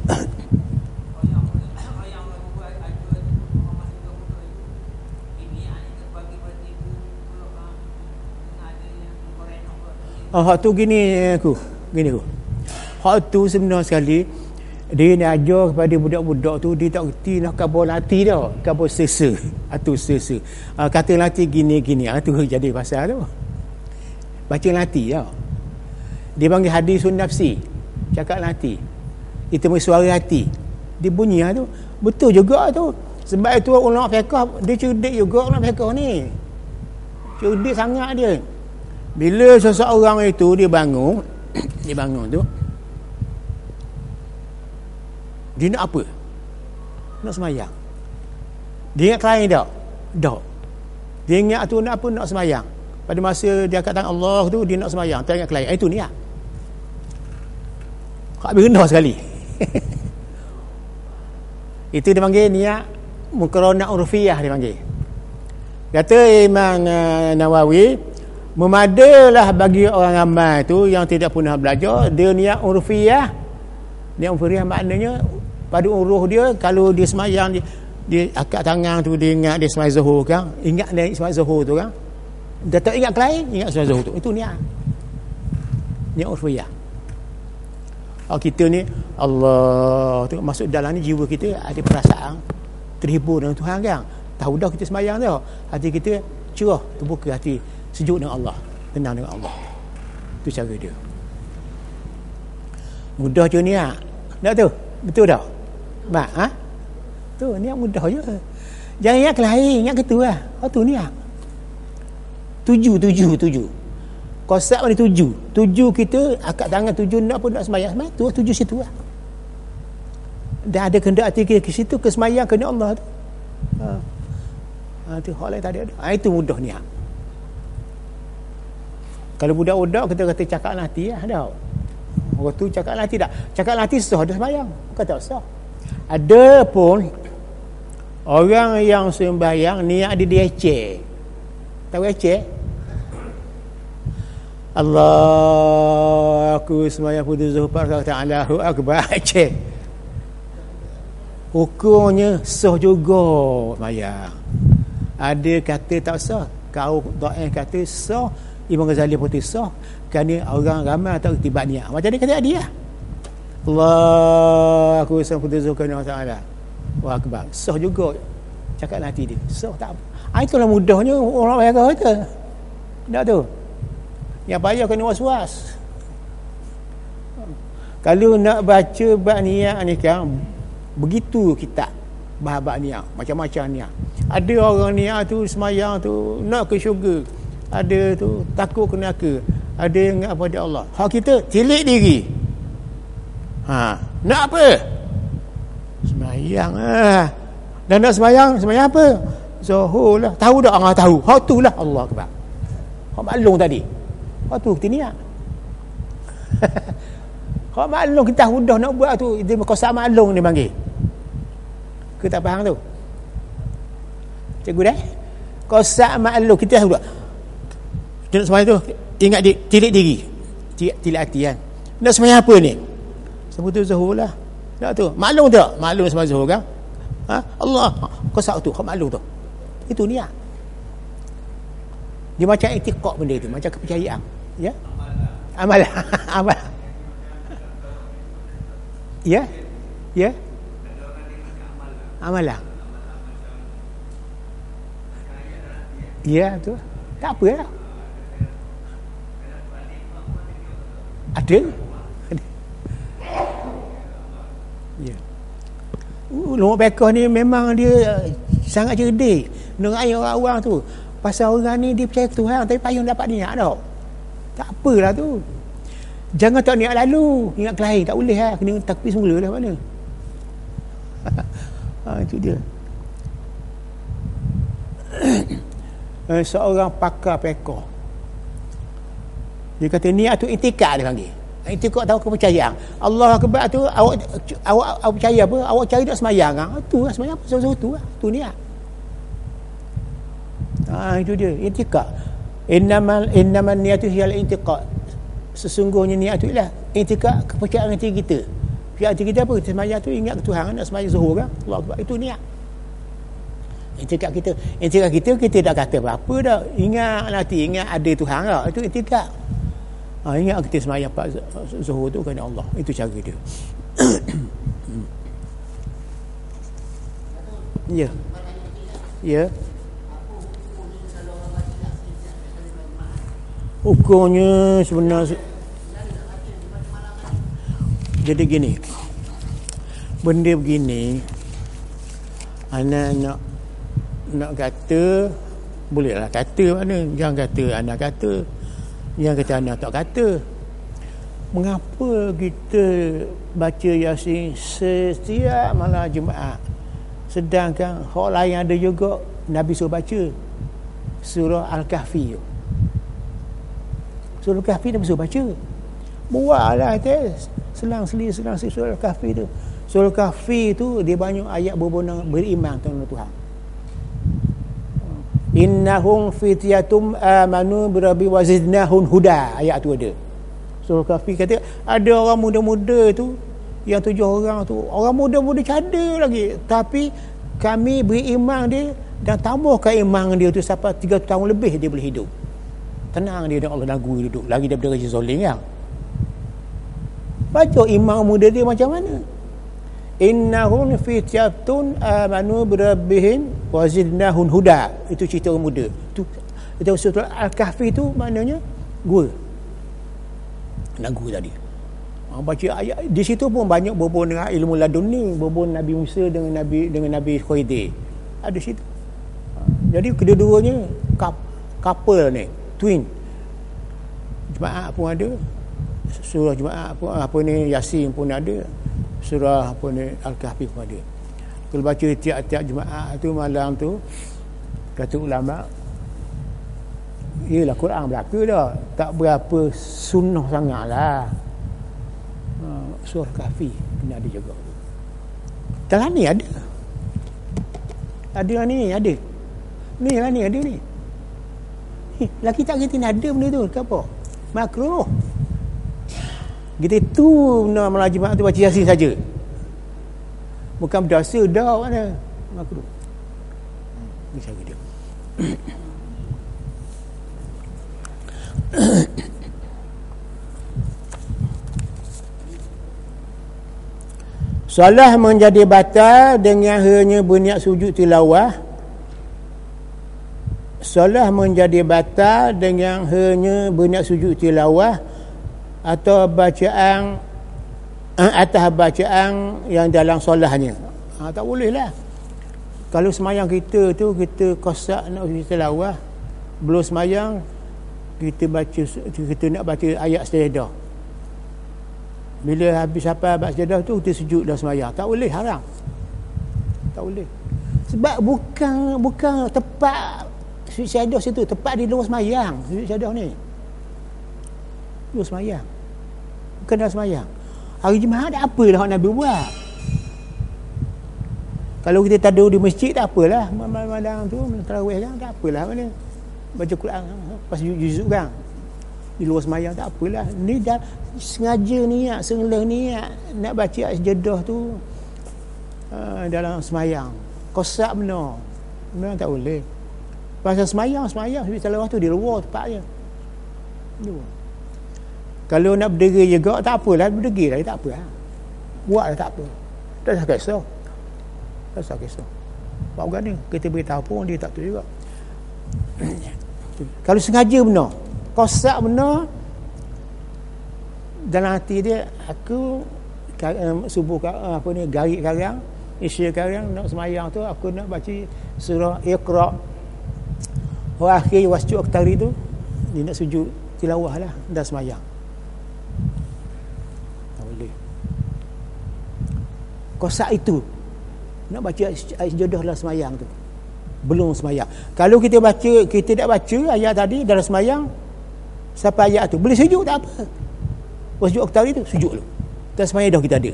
Hak tu gini aku. Hak tu sebenar sekali dia ni ajar kepada budak-budak tu, dia tak reti nak kabur latih dah. Kabur sesa. Itu sesa. Kata latih gini-gini. Itu jadi pasal tu. Baca latih tau. Dia panggil hadisun nafsi. Cakap latih. Itu suara hati. Dia bunyi tu. Betul juga tu. Sebab itu ulama fiqh dia cerdik juga ulama fiqh ni. Cerdik sangat dia. Bila seseorang itu dia bangun tu, dia nak apa? Nak sembahyang. Dia ingat klien tak? Tak. Dia ingat tu nak apa? Nak sembahyang. Pada masa dia angkat tangan Allah tu, dia nak sembahyang, tak ingat klien. Itu niat. Habis rendah sekali. Itu dia panggil niat muqaranah urfiyah, dia panggil. Kata Imam Nawawi, memadalah bagi orang ramai tu yang tidak pernah belajar, dia niat urfiyah. Niat urfiyah maknanya pada uruh dia, kalau dia sembahyang, dia angkat tangan tu, dia ingat dia sembahyang zuhur kan, ingat dia sembahyang zuhur tu kan, dia tak ingat lain, ingat sembahyang zuhur tu. Itu niat urfiyah. Kita ni Allah tu masuk dalam ni, jiwa kita ada perasaan terhibur dengan Tuhan kan. Tahu dah kita sembahyang dah, hati kita cerah, terbuka hati, sejuk dengan Allah, tenang dengan Allah. Itu cara dia. Mudah je niat. Tak tu? Betul tak? Mak, tu niat mudah je. Jangan ingat lain, ingat gitu lah. Tu niat. Tuju. Qasad mana tuju? Tuju kita angkat tangan, tuju nak pun nak sembahyang. Tu tuju situ lah. Dan ada kehendak hati kita ke situ, ke sembahyang kena Allah tu. Tu hal lain tak ada. Itu mudah niat. Kalau budak-budak kita kata cakap nanti lah dah. Orang tu cakap nanti tak. Cakap nanti susah dah sembahyang. Bukan tak susah. Ada pun orang yang sembahyang niat dia ecek. Tahu ecek? Allah aku sembahyang pada zuhur Allahu Akbar ecek. Hukumnya sah juga semayang. Ada kata tak sah. Kau Ta'in kata sah, Imam Ghazali pun sah, kerana orang ramai tak tiba niat. Macam dia kata dia. Allah aku samputuzukan Allah Ta'ala. Wah akbar. Sah juga. Cakap hati dia. Sah tak apa. Itulah mudahnya orang bayar kata. Tak tu. Yang payah kena was-was. Kalau nak baca bab niat ni kan, begitu kitab bab niat, macam-macam niat. Ada orang niat tu semayang tu nak ke syurga, ada tu takut ke neraka, ada yang ingat pada Allah. Hak kita tilik diri. Nak apa? Semayang lah. Dan nak semayang apa? Zuhur lah. Tahu tak orang tahu? Hak tu lah Allah Akbar. Hak maklum tadi. Hak tu kita niat. Hak maklum kita mudah nak buat tu, dia kosak maklum dia panggil. Kita tak faham tu. Cikgu dah? Kosak maklum kita sudah. Dia nak semayang tu, ingat dia tilik diri. Tilik hati kan. Nak semayang apa ni? Sebut tu zuhur lah. Tak tu. Maklum tak? Maklum semayang zuhur kan? Allah. Kosak tu, hak maklum tu. Itu niat. Dia macam etiqat benda tu, macam kepercayaan. Ya? Amalan. Amalan. Ya? Ya? Amalan. Ya, tu. Tak apa lah. Ada. Ya. Ulama fiqh ni memang dia sangat cerdik. Dengar orang-orang tu. Pasal orang ni dia percaya Tuhan tapi payung dapat niat tau. Tak apalah tu. Jangan tak niat lalu, ingat kelahi, tak boleh lah, kena takbir semula lah mana. Itu dia. Seorang pakar fiqh, dia kata niat tu itikad dia panggil. Itikad tahu kepercayaan. Allah Akbar tu awak percaya apa? Awak cari tak semayang kan? Tu lah semayang apa? Sesuatu tu lah. Tu niat. Itu dia, itikad. Innamal niyatu hiyal intiqad. Sesungguhnya niat tu ialah intikad kepercayaan hati kita. Kepercayaan hati kita apa? Kita semayang tu ingat ke Tuhan, nak semayang zuhur kan? Allah Akbar. Itu niat. Intikad kita. Intikad kita tak kata apa-apa dah. Ingat nanti, ingat ada Tuhan lah. Itu intikad. Ingat kita semayang pak zuhur tu kerana Allah. Itu cara dia. Ya. Ya. Hukumnya sebenarnya jadi gini, benda begini anak nak kata bolehlah kata, mana jangan kata anak kata, jangan kata anak tak kata. Mengapa kita baca Yasin setiap malam Jumaat, sedangkan hak lain ada juga Nabi suruh baca surah Al-Kahfi. Surah Al-Kahfi Nabi suruh baca. Buatlah selang-seli surah Al-Kahfi tu. Surah Al-Kahfi tu dia banyak ayat berbunang beriman kepada Tuhan. Innahum fityatum amanu birabbi wazidnahum huda. Ayat tu ada. Surah Al-Kahfi kata ada orang muda-muda tu, yang 7 orang tu, orang muda-muda cadar lagi, tapi kami beriman dia dan tambahkan iman dia tu sampai 3 tahun lebih dia boleh hidup. Tenang dia dengan Allah, lagu duduk lagi daripada Raja Zolim kan. Baca imam muda dia macam mana. Innahum fityatun amanu birabbihim wazidnahum huda. Itu cerita orang muda. Itu surah Al-Kahfi tu maknanya gua. Lagu tadi. Baca ayat di situ pun banyak berhubung dengan ilmu laduni, berhubung Nabi Musa dengan Nabi Khidir. Ada situ. Jadi kedua-duanya couple ni, twin. Jumaat pun ada. Surah Jumaat pun apa ni, Yasin pun ada. Surah apa ni, Al-Kahfi pun ada. Kalau baca tiap-tiap Jumaat tu malam tu, kata ulama, ialah Quran belaka dah, tak berapa sunnah sangatlah. Surah Kahfi kena ada juga. Dalam ni ada. Ada ni, ada. Ni lah ni, ada ni. Laki tak kita ni ada benda tu, ke apa? Makruh. Kita tu nak malam Jumaat tu baca Yasin saja. Bukan berdosa dah mana. Makruh. Ni cara dia. Solat menjadi batal dengan hanya berniat sujud tilawah. Solat menjadi batal dengan hanya berniat sujud tilawah atau bacaan atas bacaan yang dalam solatnya. Tak boleh lah. Kalau semayang kita tu kita kosak nak sujud tilawah, belum semayang kita nak baca ayat sejadah. Bila habis apa abad sejadah tu kita sujud dah semayang. Tak boleh, haram. Tak boleh. Sebab bukan tepat sujud sejadah situ, tepat di luar semayang sujud sejadah ni. Luar semayang. Bukan dalam semayang. Hari Jumaat tak apalah Nabi buat. Kalau kita tahu di masjid tak apalah, malam-malam tu tarawih kan tak apalah mana. Baca Quran pas juzuk kan. Di luar semayang tak apalah. Ni dah sengaja niat, sengaja niat nak baca ayat sejadah tu dalam semayang. Kosak benar. Memang tak boleh. Pasal semayang sujud tilawah tu di luar tempatnya. Kalau nak berdiri juga tak apalah, berdiri lagi tak apa. Buatlah tak apa. Tak usah kisah. Tak usah kisah. Buat begini, kita beritahu pun dia tak tahu juga. Kalau sengaja benar, kosak benar dalam hati dia, aku subuh garik karang, isi karang nak semayang tu aku nak baca surah Iqra wa akhir wasjud aktari tu, dia nak sujud tilawah lah dah semayang. Tak boleh. Kosak itu nak baca ayat sejadah dalam semayang tu, belum semayang. Kalau kita tak baca ayat tadi dalam semayang sampai ayat tu boleh sujud tak apa. Wasjud aktari tu sujud dulu. Dan semayang dah kita ada.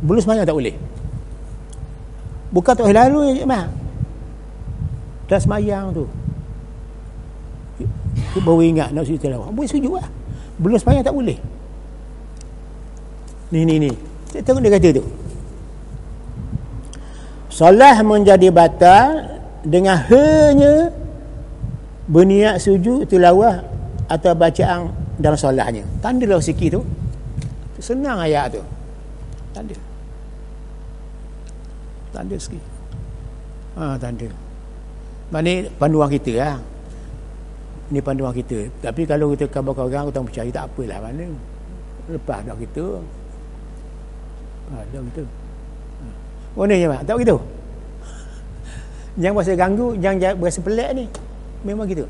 Belum semayang tak boleh. Bukan tak lalu mah. Dah semayang tu. Kita baru ingat nak sujud tilawah. Boleh sujud lah. Belum semayang tak boleh. Ni. Saya tengok dia kata tu. Solat menjadi batal dengan hanya berniat sujud tilawah atau bacaan dalam solatnya. Tandalah sikit tu. Senang ayat tu. Tanda sikit. Tanda. Ini panduan kita lah. Ini panduan kita. Tapi kalau kita khabar orang, kita percaya tak apalah mana. Lepas dah kita. Dah kita. Mana je mak? Tak begitu? Jangan berasa ganggu, jangan berasa pelik ni. Memang gitu.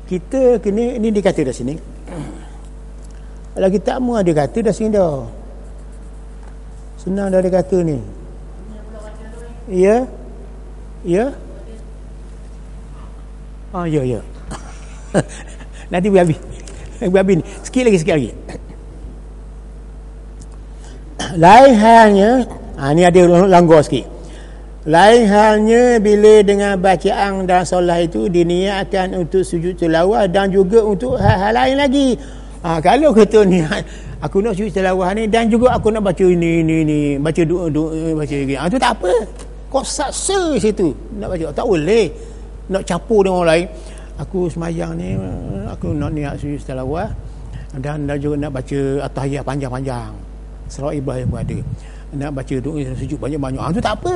Kita kena, ini dia kata dah sini. Kalau kita mau ada kata dah sini dah. Senang dah ada kata ni. Ya? Ya? Ya. Nanti habis ni. Sikit lagi. Lain halnya, ni ada langgar sikit. Lain halnya bila dengan bacaan dalam solat itu diniatkan untuk sujud tilawah dan juga untuk hal-hal lain lagi. Kalau kata niat aku nak sujud tilawah ni dan juga aku nak baca ini baca doa baca lagi. Itu tak apa. Kau saksa situ nak baca, tak boleh nak campur dengan orang lain. Aku semayang ni aku nak niat sujud tilawah dan juga nak baca at-tahiyat panjang-panjang. Selawat Ibrahim pun ada. Nak baca doa sujud banyak-banyak. Itu tak apa.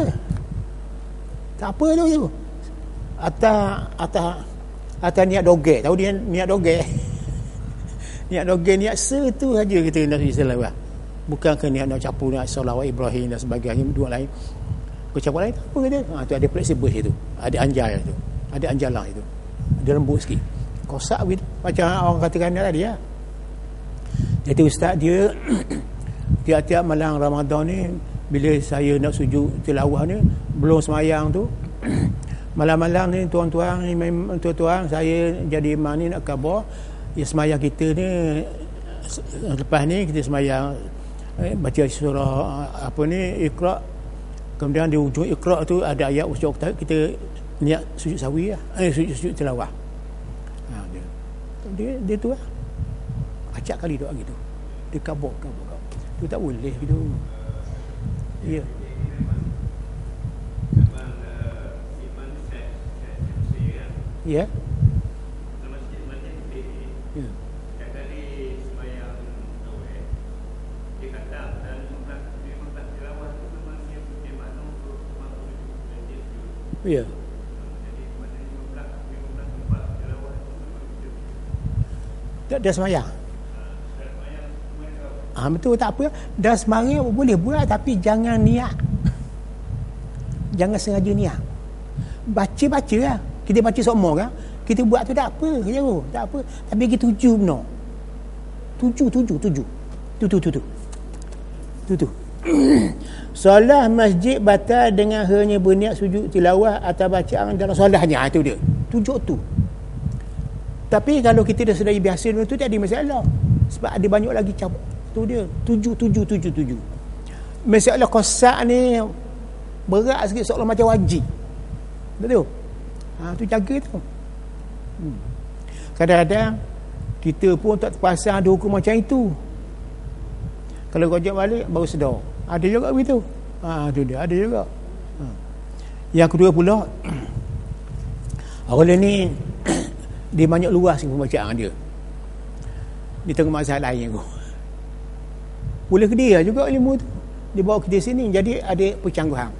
Tak apa tu. Atas niat dogek. Tahu dia niat dogek. Niat dogek, niat tu saja kita nak sujud tilawah. Bukan ke niat nak campur niat selawat Ibrahim dan sebagainya dua lain. Kau campur lain tak apa kata. Tu ada fleksibel situ. Ada anjal tu. Ada anjalang itu. Ada lembut sikit. Kosak gitu. Macam orang katakan tadi ya. Jadi ustaz dia tiap-tiap malam Ramadan ni bila saya nak sujud tilawah ni belum semayang tu malam-malam ni tuan-tuan saya jadi imam ni nak khabar ya semayang kita ni lepas ni kita semayang baca surah Iqra, kemudian di ujung Iqra tu ada ayat wasjud kita niat sujud sawi lah. Sujud tilawah. Dia tu lah acak kali doa gitu dia kabur tu tak boleh gitu. Ya. Ya. Masjid-masjid PA. Ya. Setiap kali sembahyang tauhid, dia kata dan 15 tilawah tu memang dia punya makna untuk masuk masjid tu. Ya. Jadi pada 15 tempat tilawah tu memang dia Dah semayang. sembahyang sembahyang. Betul, tak apa. Dah semayang boleh buat, tapi jangan niat. Jangan sengaja niat. Baca lah. Kita baca semua kan. Kita buat tu tak apa, tak apa. Tapi kita tuju benar. Tuju. Solat masjid batal dengan hanya berniat sujud tilawah atau bacaan dalam solatnya. Itu dia. Tuju tu. Tapi kalau kita dah sudah biasa dengan tu, tak ada masalah. Sebab ada banyak lagi cabut. Tu dia. Tuju. Masalah kosak ni berat sikit, seolah macam wajib. Betul? Tu jaga tu. Kadang-kadang kita pun tak terpasang ada hukum macam itu. Kalau rojak balik baru sedar. Ada juga begitu. Tu dia, ada juga. Yang kedua pula, orang ni dia banyak luas pembacaan dia. Dia tengok masalah lain tu. Boleh ke dia juga ilmu tu. Dia bawa ke sini, jadi ada percanggahan.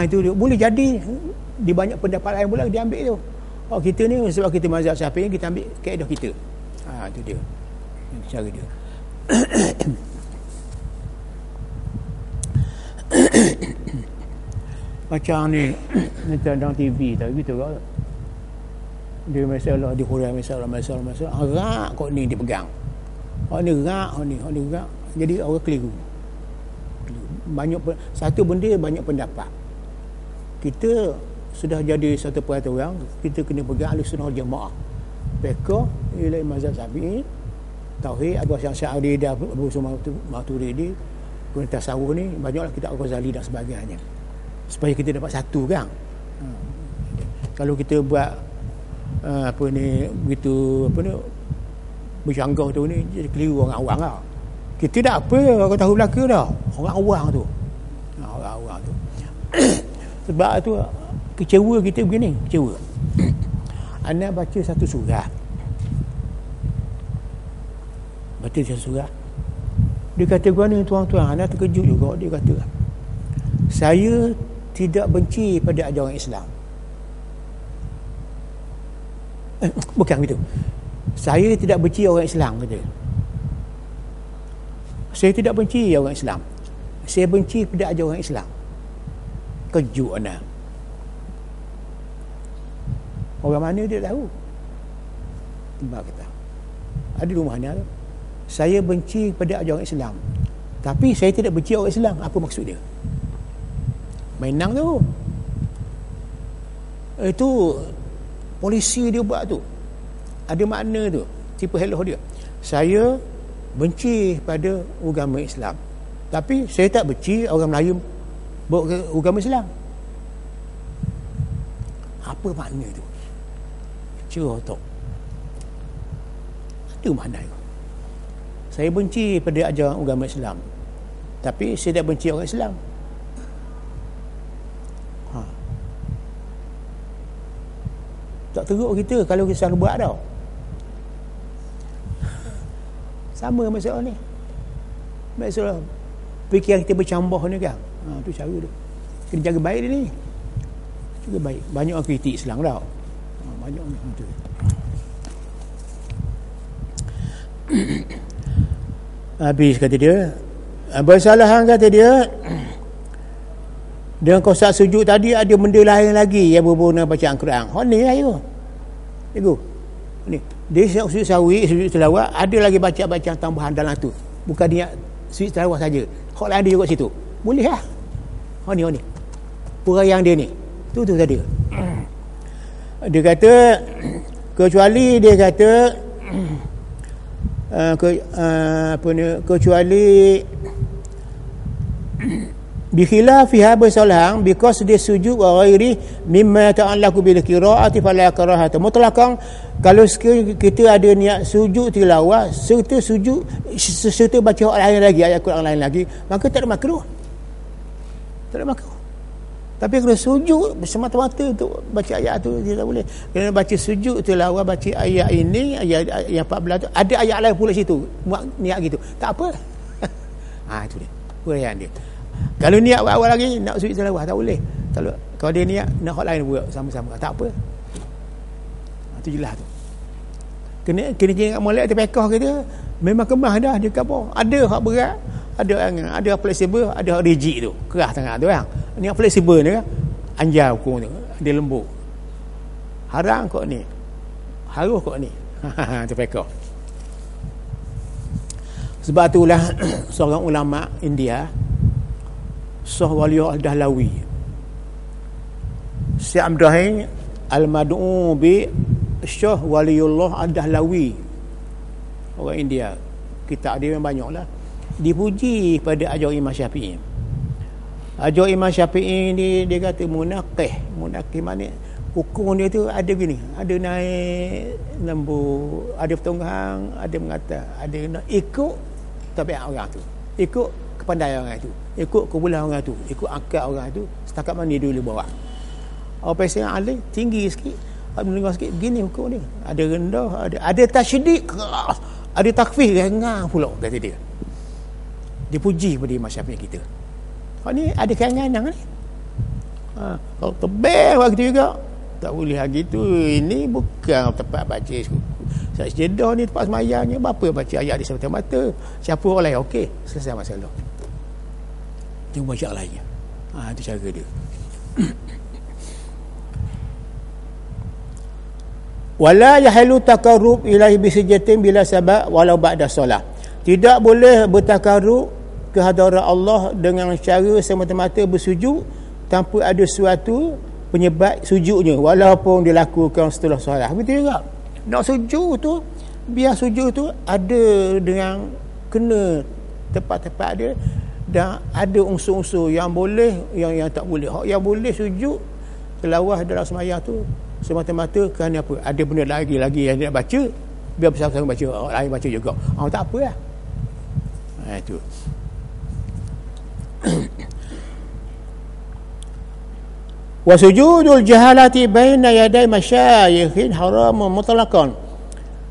Itu dia. Boleh jadi di banyak pendapat lain pula dia ambil tu. Kita ni sebab kita mazhab Syafi'i, kita ambil kaedah kita. Itu dia. Cara dia. Macam ni dalam TV tak gitu kan. Dia masalah di Korea, masalah. Rak kok ni dia pegang. Ni rak. Jadi orang keliru. Banyak satu benda banyak pendapat. Kita sudah jadi satu peraturan, kita kena pegang Ahlussunnah wal Jamaah. Fiqh ialah mazhab Syafi'i, tauhid Abu Sya'ri dan Abu Maturidi, kemudian tasawuf ni banyaklah kitab Al-Ghazali dan sebagainya. Supaya kita dapat satu kan. Kalau kita buat begitu bercanggah tu ni, jadi keliru orang awam lah. Kita tak apa, orang tahu belaka dah. Orang awam tu. Sebab tu kecewa kita begini, kecewa. Ana baca satu surat. Dia kata gua ni tuan-tuan, ana terkejut juga. Dia kata, saya tidak benci pada ajaran Islam. Bukan begitu. Saya tidak benci orang Islam, kata. Saya tidak benci orang Islam. Saya benci pada ajaran Islam. Kejut anda. Orang mana dia tahu? Tembak kata. Ada rumah mana tu? Saya benci pada ajaran Islam. Tapi saya tidak benci orang Islam. Apa maksud dia? Mainang tu. Itu polisi dia buat tu. Ada makna tu. Tipe hello dia. Saya benci pada agama Islam. Tapi saya tak benci orang Melayu beragama Islam. Apa makna tu? Cuba tak. Ada makna tu. Saya benci pada ajaran agama Islam. Tapi saya tak benci orang Islam. Tak teruk kita kalau kita salah buat tau. Sama masalah ni. Masalah fikiran kita bercambah ni kan. Tu cara dia. Kena jaga baik dia ni. Jaga baik. Banyak orang kritik Islam tau. Banyak orang tu. Habis kata dia. Bersalahan kata dia. Dengan kosak sujud tadi ada benda lain lagi yang berhubungan dengan bacaan Quran. Ni lah you. Ni. Dia sujud sahwi, sujud tilawah, ada lagi bacaan tambahan dalam tu. Bukan dia sujud tilawah saja. Hak lain dia juga situ. Boleh lah. Ni. Purayang dia ni. Tu tadi. Dia kata kecuali kecuali bikhilafiha bersalah because dia sujud wa ghairi mimma ta'allaqu bil qira'ati fala karahata mutlaqan. Kalau kita ada niat sujud tilawah serta sujud serta baca ayat lain lagi, ayat Quran lain lagi, maka tak ada makruh. Tapi kalau sujud semata-mata untuk baca ayat tu dia tak boleh. Kena baca sujud tu lawan baca ayat ini, ayat yang 14 tu. Ada ayat lain pula situ. Buat niat gitu. Tak apa. Itu dia. Huraian dia. Kalau niat awal lagi nak sujud tilawah tak boleh. Kalau dia niat nak hak lain buat sama-sama. Tak apa. Itu jelas tu. Kena ingat molek tu pekah kita memang kemah dah dia apa. Ada hak berat, ada fleksibel, ada hak rigid tu. Keras sangat tu kan. Ni yang fleksibel ni kan. Anjar hukum tu. Dia lembut. Haram kok ni. Harus kok ni. Tu pekah. Sebab itulah seorang ulama India, Syekh Waliullah Al-Dahlawi, Syekh Ibrahim Al-Mad'u bi Syekh Waliullah Al-Dahlawi, orang India. Kitab dia memang banyaklah. Dipuji pada ajar Imam Syafi'i. Ajar Imam Syafi'i ni dia kata munaqih mana hukum dia tu ada gini, ada naik lembut, ada pertengahan, ada mengata, ada nak ikut tabiat orang tu, ikut kepandaian orang tu, ikut kebulahan orang tu, ikut akal orang tu, setakat mana dia boleh bawa. Orang pasal yang alim tinggi sikit, mendengar sikit begini hukum dia, ada rendah, ada tasydid keras, ada takfir ringan pula kata dia. Dipuji pada Imam Syafi'i kita. Ni ada keinginan ni. Kalau tebal waktu juga tak boleh lagi tu. Ini bukan tempat baca saya sejedah ni tempat semayangnya. Berapa baca ayat di semata-mata. Siapa orang lain okey, selesai masalah. Tengok baca lainnya. Itu cara dia. Wala yahilu taqarrub ilahi bisijatin bila sabab walau ba'da solah. Tidak boleh bertakarrub ke hadarat Allah dengan cara semata-mata bersujud tanpa ada suatu penyebab sujudnya, walaupun dilakukan setelah solat. Betul juga. Nak sujud tu, biar sujud tu ada dengan kena tempat-tempat dia, dan ada unsur-unsur yang boleh, yang tak boleh. Yang boleh sujud tilawah dalam sembahyang tu semata-mata kerana apa? Ada benda lagi yang dia nak baca, biar bersama-sama baca, orang lain baca juga. Tak apa lah. Itu. Wa sujudul jahalati baina yaday masyayikhin haram mutlaqan.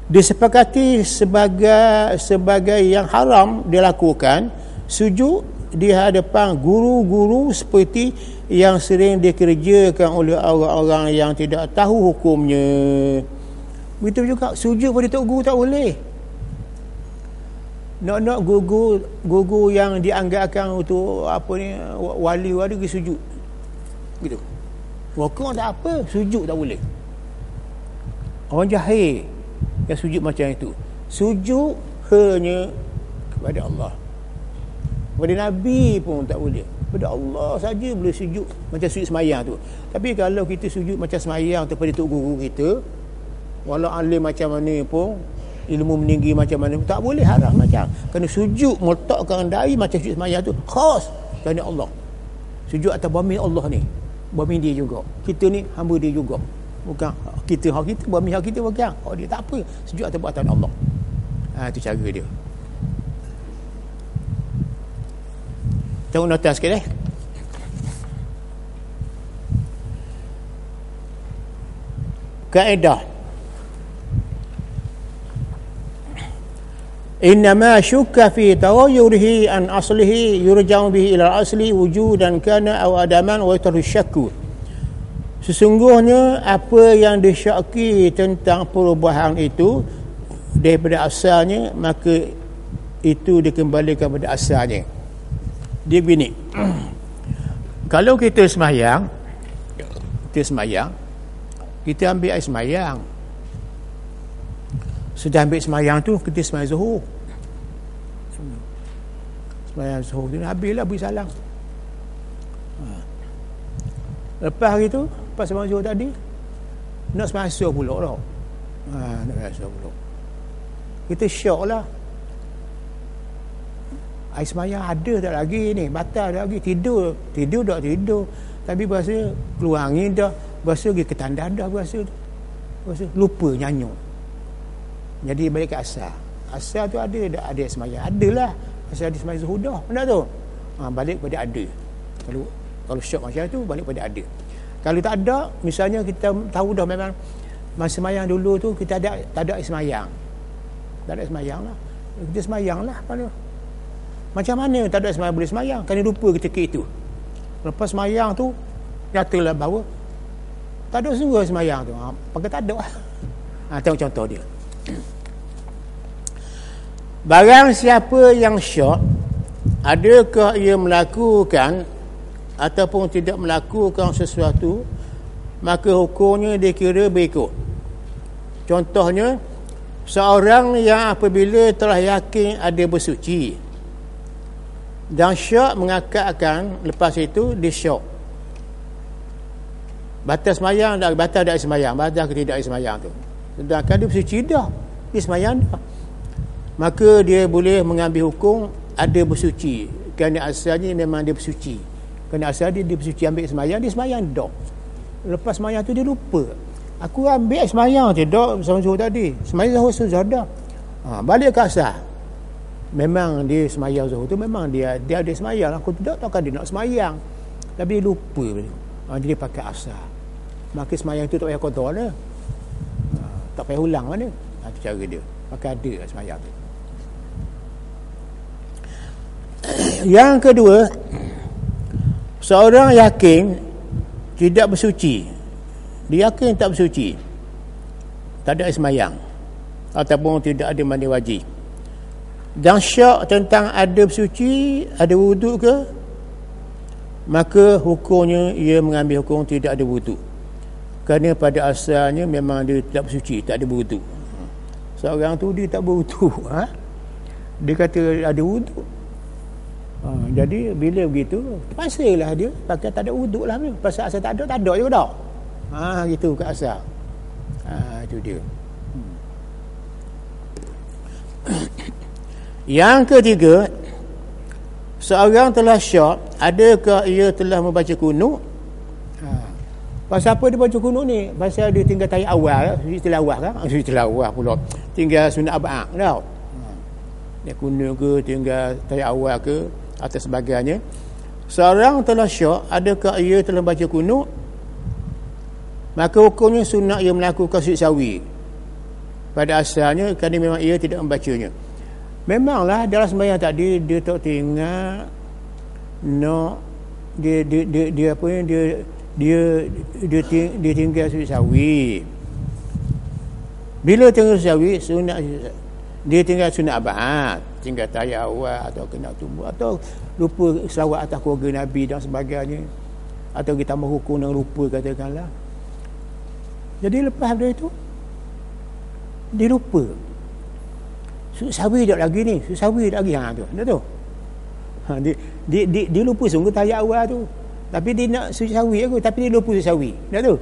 Disepakati sebagai yang haram dilakukan sujud di hadapan guru-guru seperti yang sering dikerjakan oleh orang-orang yang tidak tahu hukumnya. Begitu juga sujud pada tok guru tak boleh. Nak guru yang dianggapkan untuk apa ni wali pergi sujud. Gitu. Rokok tak apa, sujud tak boleh. Orang jahil yang sujud macam itu. Sujud hanya kepada Allah. Kepada Nabi pun tak boleh. Kepada Allah saja boleh sujud macam sujud semayang tu. Tapi kalau kita sujud macam semayang tu pada tok guru kita, walau alim macam mana pun, ilmu meninggi macam mana pun, tak boleh, haram macam. Kerana sujud meletakkan dai macam sujud semayang tu khas kerana Allah. Sujud atas bumi Allah ni, bumi dia juga. Kita ni hamba dia juga. Bukan kita hak kita, bumi hak kita bukan. Dia tak apa. Sujud atas buatan Allah. Itu cara dia. Tengok nota sikit Kaedah. Innama syukka fi taghayyurihi an aslihi yurja'u bihi ila asli wujudan kana aw adaman wa yataru syakku. Sesungguhnya apa yang disyaki tentang perubahan itu daripada asalnya, maka itu dikembalikan pada asalnya. Dia begini. Kalau kita semayang, kita ambil air semayang. Sudah ambil semayang tu, kita semayang zuhur. Semayang zuhur tu habislah, beri salam. Lepas hari tu, lepas semayang zuhur tadi, nak semayang asar pula dah. Nak semayang asar pula. Kita syok lah. Air semayang ada tak lagi ni, batal tak lagi, tidur tak tidur, tapi berasa keluar angin dah, berasa pergi ke tandas dah, berasa lupa nyanyuk. Jadi balik ke asal tu ada semayang, adalah asal ada semayang zuhur dah, benar tu. Balik pada ada. Kalau Kalau syok macam tu balik pada ada. Kalau tak ada, misalnya kita tahu dah memang masa semayang dulu tu kita tak ada semayang. Tak ada semayang lah. Kita semayang lah. Macam mana tak ada semayang boleh semayang? Kerana lupa ketika itu. Lepas semayang tu, nyatalah bahawa tak ada sungguh semayang tu. Pakai tak ada lah. Tengok contoh dia. Barang siapa yang syok, adakah ia melakukan ataupun tidak melakukan sesuatu, maka hukumnya dikira berikut. Contohnya, seorang yang apabila telah yakin ada bersuci dan syok mengakatkan, lepas itu dia syok. Batas semayang, batal tak semayang, batal ke tidak semayang tu. Sedangkan dia bersuci dah, dia semayang dah. Maka dia boleh mengambil hukum ada bersuci. Kerana asalnya memang dia bersuci. Kerana asal dia bersuci, ambil semayang, dia semayang dah. Lepas semayang tu dia lupa. Aku ambil semayang je dah sama suruh tadi. Semayang zuhur dah. Balik ke asal. Memang dia semayang zuhur tu memang dia ada semayang. Aku tidak takkan dia nak semayang. Tapi dia lupa. Dia pakai asal. Maka semayang tu tak payah kotor lah. Tak payah ulang mana. Itu cara dia. Pakai ada semayang tu. Yang kedua, seorang yakin tidak bersuci. Dia yakin tak bersuci, tak ada semayang ataupun tidak ada mandi wajib, dan syak tentang ada bersuci, ada wuduk ke, maka hukumnya ia mengambil hukum tidak ada wuduk. Kerana pada asalnya memang dia tidak bersuci, tak ada wuduk. Seorang tu dia tak berwuduk, dia kata ada wuduk. Jadi bila begitu, terpaksalah dia pakai tak ada wuduk lah. Pasal asal tak ada juga dah. Gitu kat asal. Itu dia. Yang ketiga, seorang telah syak, adakah ia telah membaca kunut? Pasal apa dia baca kunut ni? Pasal dia tinggal tayat awal, sujud tilawah kan? Sujud tilawah pula. Tinggal sunat arba'ah tau. Dia kunut ke, tinggal tayat awal ke, atau sebagainya. Seorang telah syak, adakah ia telah baca kunut? Maka hukumnya sunat ia melakukan sujud sawi. Pada asalnya, kerana memang ia tidak membacanya. Memanglah dalam sembahyang tadi dia tak tinggal nak dia apa ni, dia tinggal sujud sawi. Bila tinggal sujud sawi, sunat dia tinggal sunat abad, tinggal tayat awal atau kena tumbuh atau lupa selawat atas keluarga Nabi dan sebagainya, atau kita tambah hukum dengan lupa katakanlah. Jadi lepas dari itu dia lupa sujud sawi tak lagi ni, sujud sawi tak lagi tu. Tahu tu? Dia lupa sungguh tayat awal tu. Tapi dia nak sujud sawi aku, tapi dia lupa sujud sawi. Tak tahu?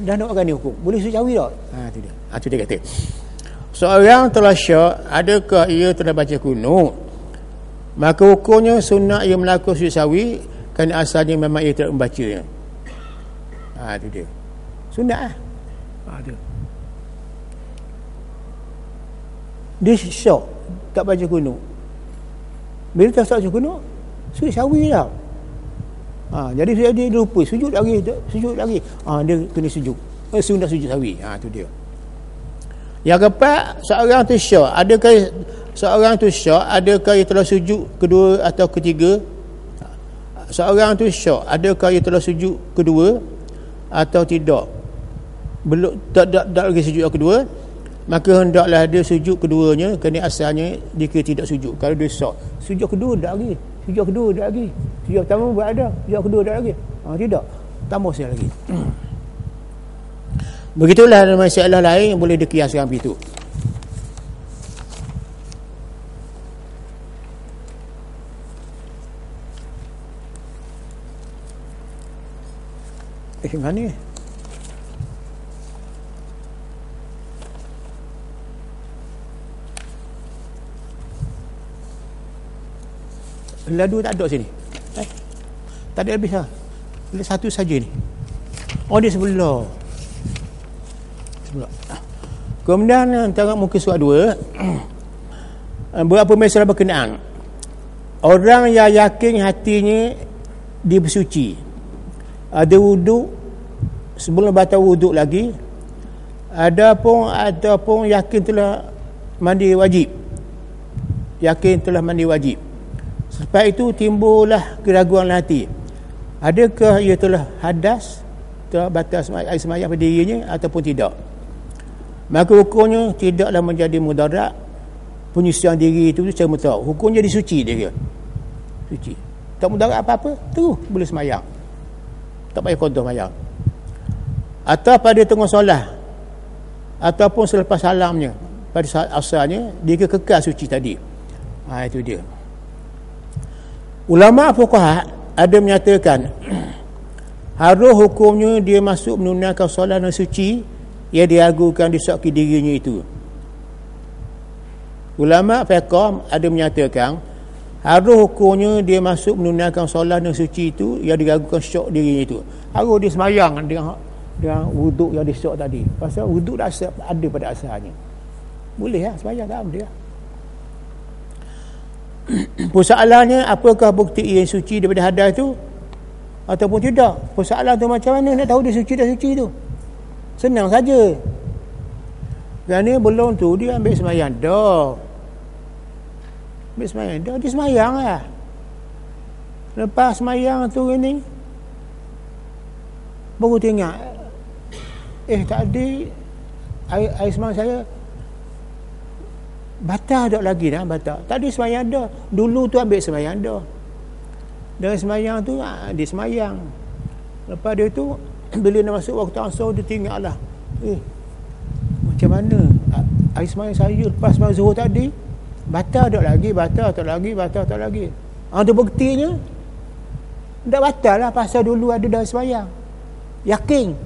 Dah nak akan hukum. Boleh sujud sawi tak? Tu dia. Tu dia kata. Seorang telah syak, adakah ia telah baca kunut? Maka hukumnya sunat ia melakukan sujud sawi, kerana asalnya memang ia tidak membacanya. Tu dia. Sunat lah. Tu. Dia syak, tak baca kunut. Bila tak baca kunut, sujud sawi tau. Jadi dia lupa sujud lagi. Dia kena sujud. Sunat sujud sawi. Tu dia. Yang keempat, seorang tu syak, adakah ia telah sujud kedua atau ketiga? Seorang tu syak, adakah ia telah sujud kedua atau tidak? Belum, tak lagi sujud kedua, maka hendaklah dia sujud keduanya, kerana asalnya dia tidak sujud. Kalau dia syak, sujud kedua tak lagi. Sujud pertama buat ada, sujud kedua tak lagi. Tidak, tambah sekali lagi. Begitulah masalah lain yang boleh dikiaskan begitu. Mana ni? Ladu tak ada sini. Tak ada habis lah. Satu saja ni. Dia sebelah. Kemudian tengok muka surat 2. Berapa masalah berkenaan. Orang yang yakin hatinya dia bersuci. Ada wuduk, sebelum batal wuduk lagi, ada pun yakin telah mandi wajib. Yakin telah mandi wajib. Selepas itu timbullah keraguan hati. Adakah ia telah hadas, telah batal air semayang pada dirinya ataupun tidak? Maka hukumnya tidaklah menjadi mudarat. Penyucian diri itu secara mutlak. Hukumnya disuci dia. Suci. Tak mudarat apa-apa, terus boleh semayang. Tak payah qada semayang. Atau pada tengah solat, ataupun selepas salamnya, pada saat asalnya dia kekal suci tadi. Itu dia. Ulama fuqaha ada menyatakan harus hukumnya dia masuk menunaikan solat dan suci yang diragukan disakki dirinya itu. Ulama fiqh ada menyatakan harus hukumnya dia masuk menunaikan solat dan suci itu yang diragukan syak dirinya itu. Harus dia semayang dengan wuduk yang disyak tadi. Pasal wuduk dah ada pada asalnya. Boleh lah semayang tak dia. Persoalannya, apakah bukti ia suci daripada hadas itu ataupun tidak? Persoalan tu macam mana nak tahu dia suci dah suci tu? Senang saja. Kerana belum tu dia ambil semayang dah. Ambil semayang dah, dia semayang lah. Lepas semayang tu ni baru tengok, tadi air semayang saya batal tak lagi dah, batal. Tadi semayang dah. Dulu tu ambil semayang dah. Dari semayang tu dia semayang. Lepas dia tu bila nak masuk waktu asar dia tengoklah. Macam mana air semayang saya lepas semayang zuhur tadi batal tak lagi, batal tak lagi. Ada buktinya tak batal lah, pasal dulu ada dah semayang. Yakin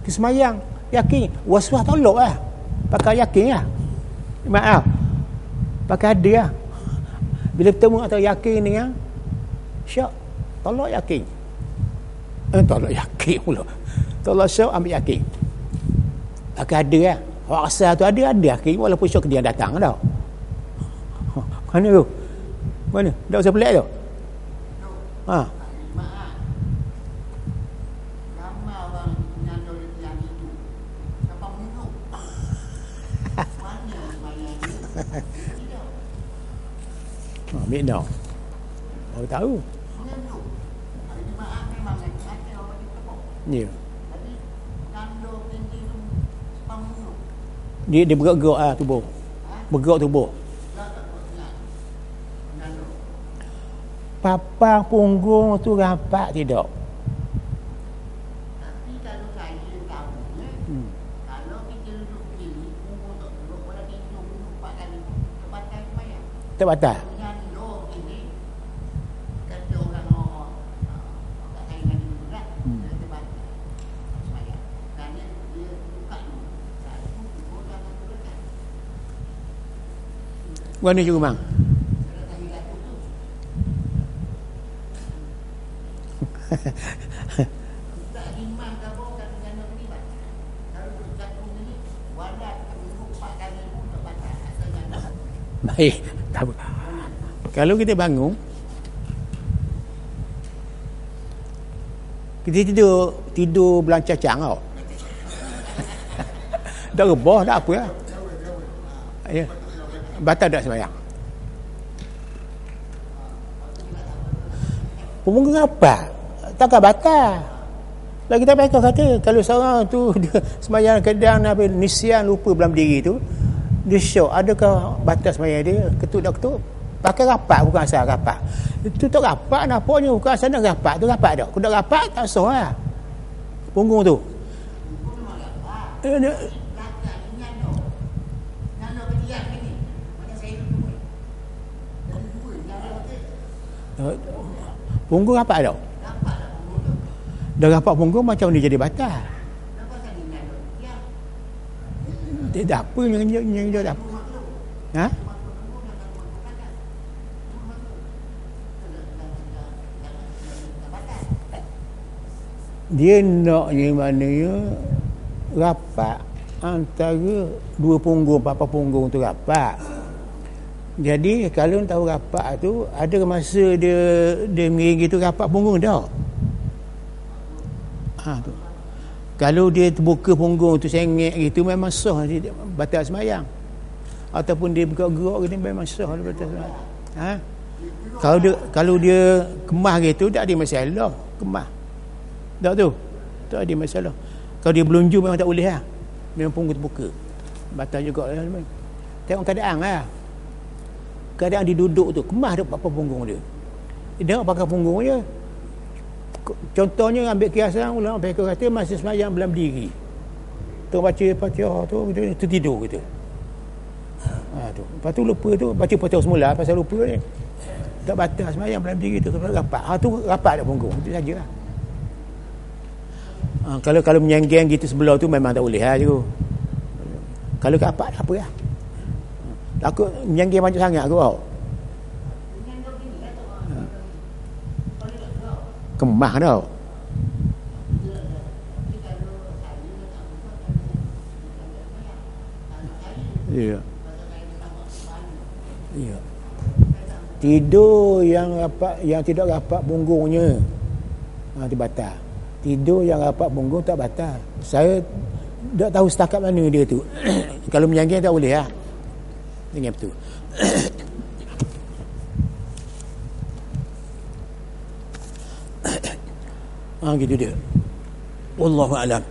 ke semayang, yakin. Waswas tolak lah, pakai yakin lah. Maaf, pakai ada lah. Bila bertemu antara yakin dengan syak, tolak yakin. Tolak yakin pula. Tolak syak, ambil yakin. Pakai ada lah. Orang asal tu ada yakin, walaupun syak dia datang tau. Mana tu? Mana? Tak usah pelik tu. Ambil dah. Baru tahu. Ya. Dia bergerak lah tubuh. Bergerak tubuh. Papang punggung tu rapat tidak? Tapi kalau saya tahunya, kalau kita duduk kiri, punggung tak duduk, kalau kita duduk 4 kali, terbatal semayang. Terbatal? Menyandung ini, kata orang kat saingan dulu lah, terbatal semayang. Kerana dia buka dulu. Satu, punggung dah akan terlekat. Mana juga bang? Tak iman ke apa kan dengan ni batal. Kalau bergantung ni wadah terus 4 kali pun tak batal asalnya. Baik, tak apa. Kalau kita bangun, kita tidur belancacang tau. Tak rebah, tak apa lah. Ya. Batal tak sembahyang? Punggung apa? Takkan batal. Lagi kita mereka kata kalau seorang tu dia sembahyang kadang nisyan lupa dalam diri tu, dia syok, adakah batal sembahyang dia? Ketuk dah ketuk, pakai rapat bukan asal rapat. Itu tak rapat nampaknya, bukan asal nak rapat tu rapat dah. Kalau rapat tak sah lah punggung tu. Punggung rapat dah. Dah rapat punggung macam ni jadi batal. Tidak apa yang dia tak apa. Ha? Dia naknya maknanya rapat antara dua punggung, papa punggung tu rapat. Jadi kalau tahu rapat tu, ada masa dia miring gitu rapat punggung tak? Tu. Kalau dia terbuka punggung tu sengit gitu memang sah dia batal sembahyang. Ataupun dia bergerak gitu memang sah dia batal sembahyang. Kalau dia kemah gitu tak ada masalah, kemah. Tak tu. Tak ada masalah. Kalau dia belunju memang tak boleh lah. Memang punggung terbuka. Batal juga lah. Tengok keadaan lah. Keadaan dia duduk tu, kemah dia apa punggung dia. Dia tengok pakai punggung je. Contohnya ambil kiasan ulama fiqh kata masa sembahyang belum berdiri. Tu baca Fatihah tu tertidur gitu. Tu. Lepas tu lupa tu baca Fatihah semula pasal lupa ni. Tak batal sembahyang belum berdiri tu rapat. Tu rapat dak punggung. Itu sajalah. Kalau menyenggeng gitu sebelah tu memang tak boleh lah tu. Kalau rapat apa lah. Takut menyenggeng banyak sangat ke tau. Kemah tau. Ya. Ya. Tidur yang tidak rapat punggungnya itu batal. Tidur yang rapat punggung tak batal. Saya tak tahu setakat mana dia tu. Kalau menyenggeng tak boleh lah. Dengan betul. Gitu dia. Wallahu a'lam.